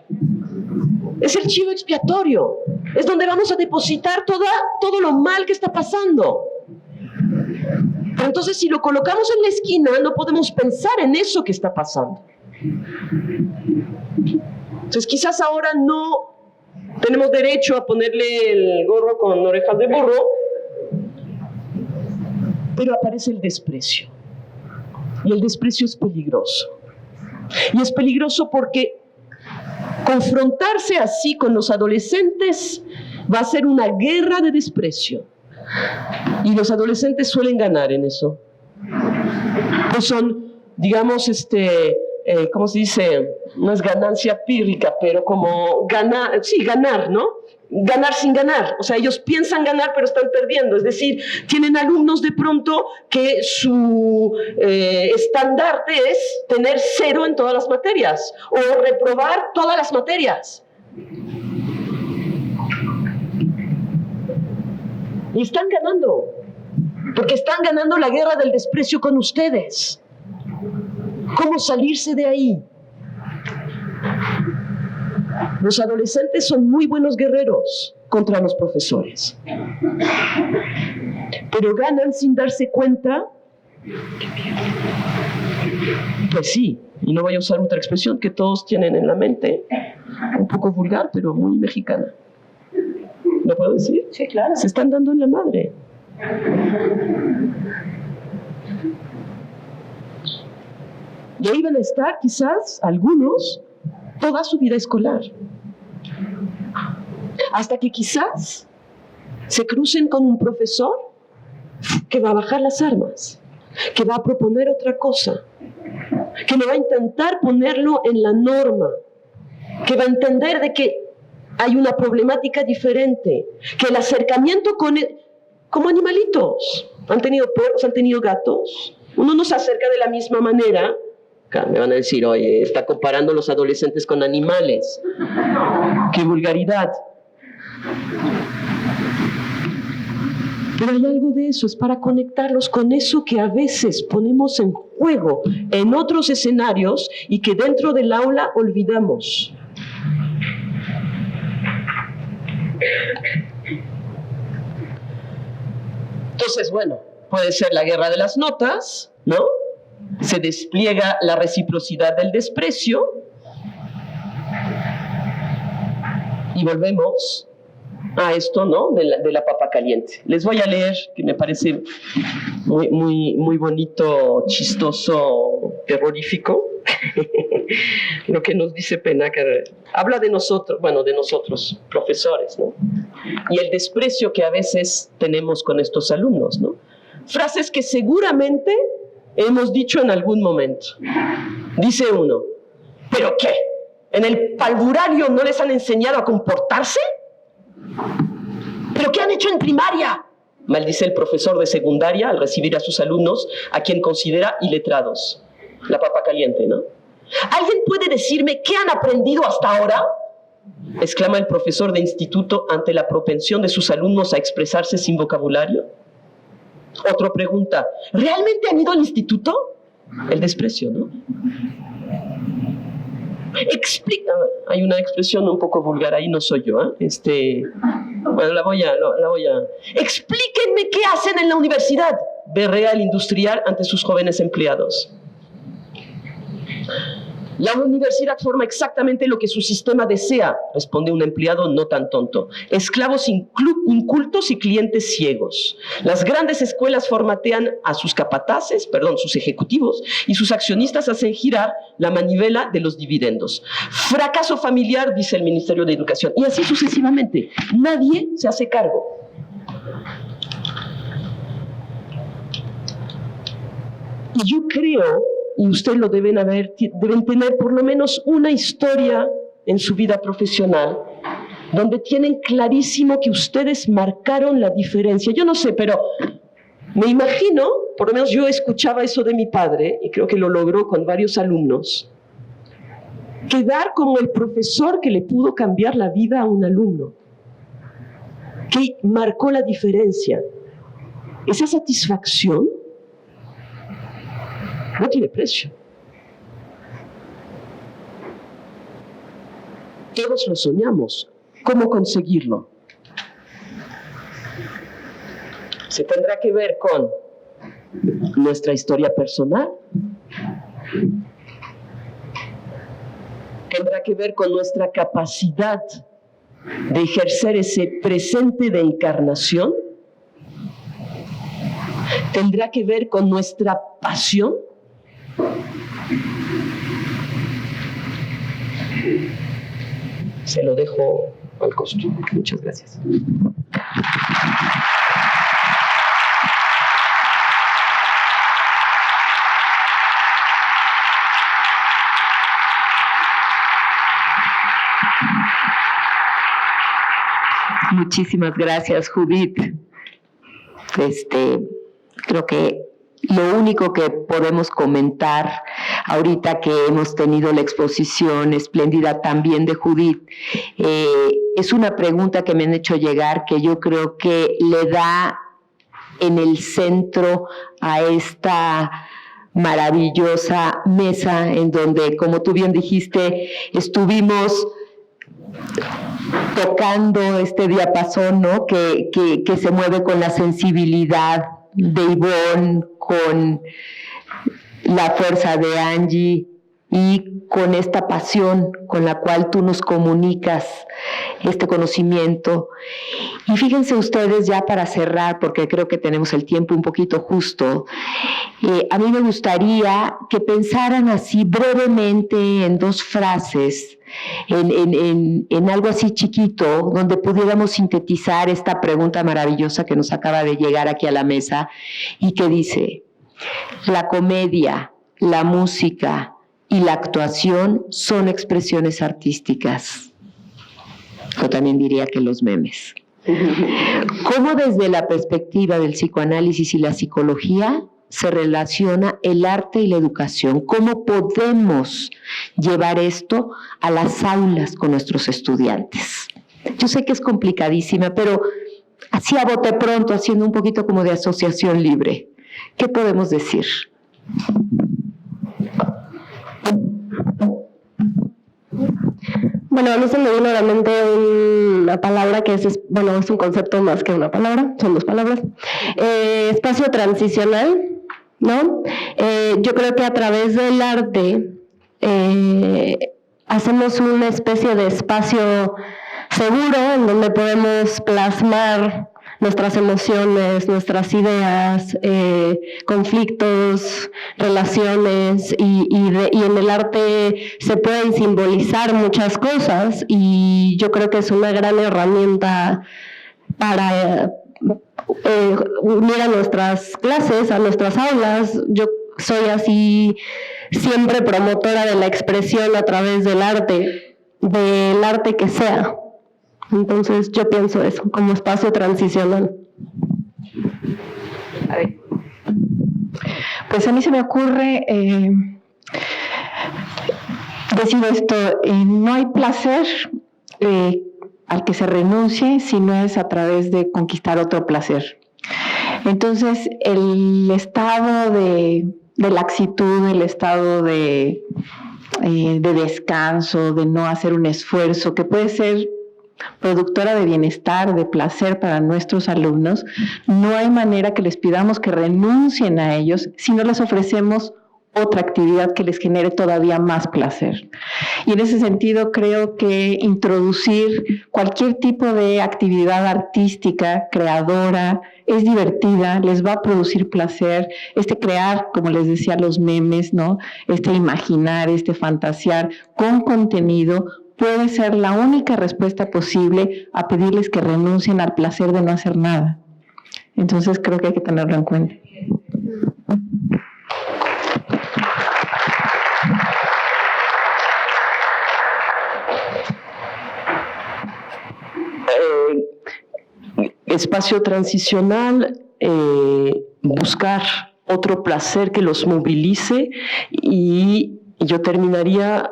Es el chivo expiatorio. Es donde vamos a depositar todo lo mal que está pasando. Pero entonces, si lo colocamos en la esquina, no podemos pensar en eso que está pasando. Entonces, quizás ahora no tenemos derecho a ponerle el gorro con orejas de burro, pero aparece el desprecio. Y el desprecio es peligroso. Y es peligroso porque confrontarse así con los adolescentes va a ser una guerra de desprecio. Y los adolescentes suelen ganar en eso. Pues son, digamos, ¿cómo se dice? No es ganancia pírrica, pero como ganar, sí, ganar, ¿no? Ganar sin ganar. O sea, ellos piensan ganar, pero están perdiendo. Es decir, tienen alumnos de pronto que su estandarte es tener 0 en todas las materias o reprobar todas las materias. Y están ganando, porque están ganando la guerra del desprecio con ustedes. ¿Cómo salirse de ahí? Los adolescentes son muy buenos guerreros contra los profesores, pero ganan sin darse cuenta. Pues sí, y no voy a usar otra expresión que todos tienen en la mente, un poco vulgar, pero muy mexicana. ¿Lo puedo decir? Sí, claro. Se están dando en la madre. Y ahí van a estar quizás algunos toda su vida escolar. Hasta que quizás se crucen con un profesor que va a bajar las armas, que va a proponer otra cosa, que no va a intentar ponerlo en la norma, que va a entender de que hay una problemática diferente, que el acercamiento como animalitos. Han tenido perros, han tenido gatos. Uno no se acerca de la misma manera. Acá me van a decir, oye, está comparando a los adolescentes con animales. ¡Qué vulgaridad! Pero hay algo de eso, es para conectarlos con eso que a veces ponemos en juego en otros escenarios y que dentro del aula olvidamos. Entonces, bueno, puede ser la guerra de las notas, ¿no? Se despliega la reciprocidad del desprecio y volvemos a esto, ¿no? De la papa caliente. Les voy a leer, que me parece muy bonito, chistoso, terrorífico, lo que nos dice Pennaker. Habla de nosotros, profesores, ¿no? Y el desprecio que a veces tenemos con estos alumnos, ¿no? Frases que seguramente hemos dicho en algún momento. Dice uno, ¿pero qué? ¿En el palvurario no les han enseñado a comportarse? ¿Pero qué han hecho en primaria? Maldice el profesor de secundaria al recibir a sus alumnos, a quien considera iletrados. La papa caliente, ¿no? ¿Alguien puede decirme qué han aprendido hasta ahora? Exclama el profesor de instituto ante la propensión de sus alumnos a expresarse sin vocabulario. Otro pregunta, ¿realmente han ido al instituto? El desprecio, ¿no? Explica, hay una expresión un poco vulgar ahí, no soy yo, ¿eh? Bueno, la voy a. Explíquenme qué hacen en la universidad. Berrea el industrial ante sus jóvenes empleados. La universidad forma exactamente lo que su sistema desea, responde un empleado no tan tonto. Esclavos incultos y clientes ciegos. Las grandes escuelas formatean a sus sus ejecutivos, y sus accionistas hacen girar la manivela de los dividendos. Fracaso familiar, dice el Ministerio de Educación, y así sucesivamente. Nadie se hace cargo. Y yo creo, y ustedes lo deben tener por lo menos una historia en su vida profesional, donde tienen clarísimo que ustedes marcaron la diferencia. Yo no sé, pero me imagino, por lo menos yo escuchaba eso de mi padre, y creo que lo logró con varios alumnos, quedar como el profesor que le pudo cambiar la vida a un alumno, que marcó la diferencia. Esa satisfacción no tiene precio. Todos lo soñamos. ¿Cómo conseguirlo? Se tendrá que ver con nuestra historia personal. Tendrá que ver con nuestra capacidad de ejercer ese presente de encarnación. Tendrá que ver con nuestra pasión. Se lo dejo al costo. Muchas gracias. Muchísimas gracias, Judith. Creo que lo único que podemos comentar ahorita que hemos tenido la exposición espléndida también de Judith, es una pregunta que me han hecho llegar que yo creo que le da en el centro a esta maravillosa mesa en donde, como tú bien dijiste, estuvimos tocando este diapasón, ¿no? que se mueve con la sensibilidad de Ivonne, con la fuerza de Angie y con esta pasión con la cual tú nos comunicas este conocimiento. Y fíjense ustedes, ya para cerrar, porque creo que tenemos el tiempo un poquito justo, a mí me gustaría que pensaran así brevemente en 2 frases, en algo así chiquito, donde pudiéramos sintetizar esta pregunta maravillosa que nos acaba de llegar aquí a la mesa y que dice: la comedia, la música y la actuación son expresiones artísticas. Yo también diría que los memes. ¿Cómo desde la perspectiva del psicoanálisis y la psicología se relaciona el arte y la educación? ¿Cómo podemos llevar esto a las aulas con nuestros estudiantes? Yo sé que es complicadísima, pero así a bote pronto, haciendo un poquito como de asociación libre, ¿qué podemos decir? Bueno, a mí se me vino a la mente una palabra que es un concepto más que una palabra, son 2 palabras. Espacio transicional, ¿no? Yo creo que a través del arte hacemos una especie de espacio seguro en donde podemos plasmar nuestras emociones, nuestras ideas, conflictos, relaciones, y en el arte se pueden simbolizar muchas cosas, y yo creo que es una gran herramienta para unir a nuestras clases, a nuestras aulas. Yo soy así siempre promotora de la expresión a través del arte que sea. Entonces yo pienso eso, como espacio transicional. Pues a mí se me ocurre decir esto: no hay placer al que se renuncie si no es a través de conquistar otro placer. Entonces el estado de laxitud, el estado de descanso, de no hacer un esfuerzo, que puede ser productora de bienestar, de placer para nuestros alumnos, no hay manera que les pidamos que renuncien a ellos si no les ofrecemos otra actividad que les genere todavía más placer. Y en ese sentido creo que introducir cualquier tipo de actividad artística, creadora, es divertida, les va a producir placer. Crear, como les decía, los memes, ¿no? Imaginar, fantasear con contenido puede ser la única respuesta posible a pedirles que renuncien al placer de no hacer nada. Entonces creo que hay que tenerlo en cuenta. Espacio transicional, buscar otro placer que los movilice, y yo terminaría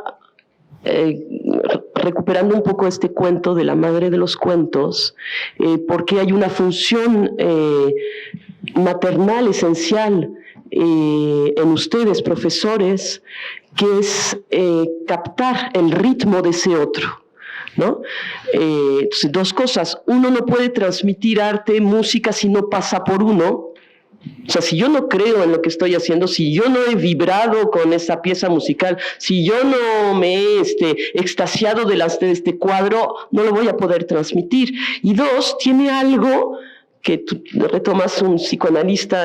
recuperando un poco este cuento de la madre de los cuentos, porque hay una función maternal esencial en ustedes, profesores, que es captar el ritmo de ese otro, ¿no? Entonces, 2 cosas. Uno no puede transmitir arte, música, si no pasa por uno. O sea, si yo no creo en lo que estoy haciendo, si yo no he vibrado con esa pieza musical, si yo no me he extasiado delante de este cuadro, no lo voy a poder transmitir. Y 2, tiene algo que tú retomas, un psicoanalista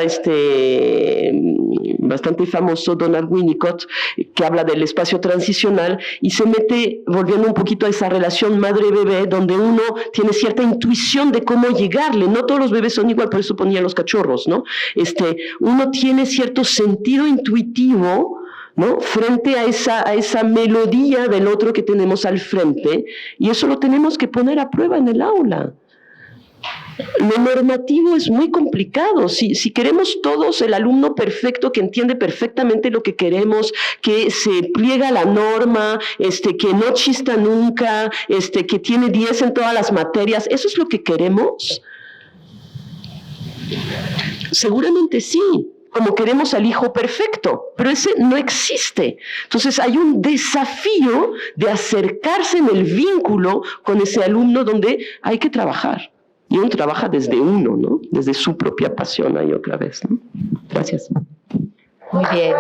bastante famoso, Donald Winnicott, que habla del espacio transicional y se mete volviendo un poquito a esa relación madre-bebé, donde uno tiene cierta intuición de cómo llegarle. No todos los bebés son igual, por eso ponía los cachorros, ¿no? Uno tiene cierto sentido intuitivo, ¿no? Frente a esa melodía del otro que tenemos al frente, y eso lo tenemos que poner a prueba en el aula. Lo normativo es muy complicado. Si queremos todos el alumno perfecto que entiende perfectamente lo que queremos, que se pliega a la norma, que no chista nunca, que tiene 10 en todas las materias, ¿eso es lo que queremos? Seguramente sí, como queremos al hijo perfecto, pero ese no existe. Entonces hay un desafío de acercarse en el vínculo con ese alumno donde hay que trabajar. Y uno trabaja desde uno, ¿no? Desde su propia pasión ahí otra vez, ¿no? Gracias. Muy bien.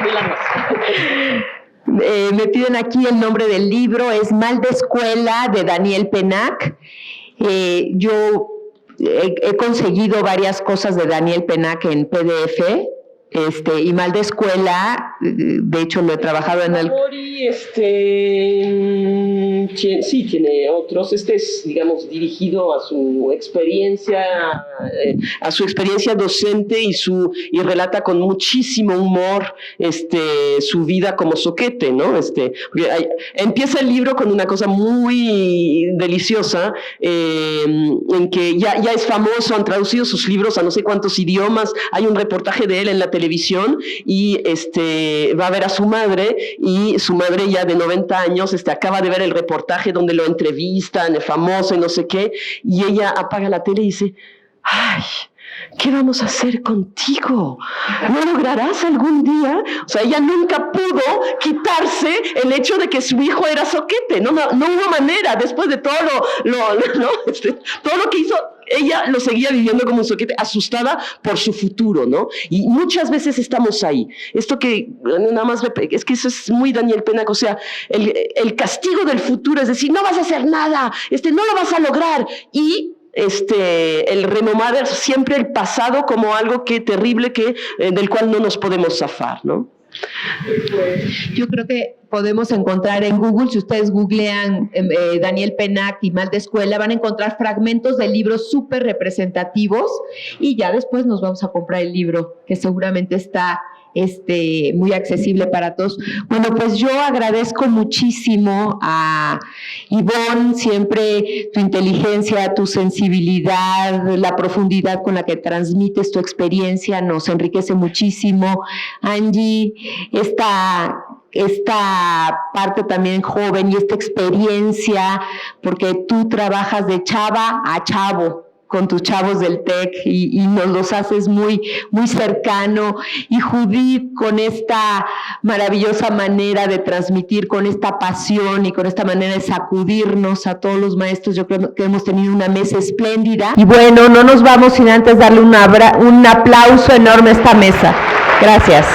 muy largas. Me piden aquí el nombre del libro, es Mal de Escuela, de Daniel Penach. Yo he conseguido varias cosas de Daniel Penach en PDF, y Mal de Escuela, de hecho lo he trabajado en el... Sí, tiene otros. Este es, digamos, dirigido a su experiencia docente y relata con muchísimo humor su vida como zoquete, ¿no? Empieza el libro con una cosa muy deliciosa, en que ya es famoso, han traducido sus libros a no sé cuántos idiomas, hay un reportaje de él en la televisión y va a ver a su madre y su madre ya de 90 años acaba de ver el reportaje donde lo entrevistan, el famoso y no sé qué, y ella apaga la tele y dice, ¡ay! ¿Qué vamos a hacer contigo? ¿No lograrás algún día? O sea, ella nunca pudo quitarse el hecho de que su hijo era zoquete. No hubo manera. Después de todo todo lo que hizo, ella lo seguía viviendo como un zoquete, asustada por su futuro, ¿no? Y muchas veces estamos ahí. Esto que nada más es que eso es muy Daniel Penach, o sea, el castigo del futuro, es decir, no vas a hacer nada, no lo vas a lograr. Y el renomar siempre el pasado como algo terrible del cual no nos podemos zafar, ¿no? Yo creo que podemos encontrar en Google, si ustedes googlean Daniel Penach y Mal de Escuela, van a encontrar fragmentos de libros súper representativos y ya después nos vamos a comprar el libro, que seguramente está muy accesible para todos. Bueno, pues yo agradezco muchísimo a Ivonne, siempre tu inteligencia, tu sensibilidad, la profundidad con la que transmites tu experiencia, nos enriquece muchísimo. Angie, esta parte también joven y esta experiencia, porque tú trabajas de chava a chavo con tus chavos del TEC y nos los haces muy, muy cercano, y Judith con esta maravillosa manera de transmitir, con esta pasión y con esta manera de sacudirnos a todos los maestros. Yo creo que hemos tenido una mesa espléndida y bueno, no nos vamos sin antes darle un aplauso enorme a esta mesa. Gracias.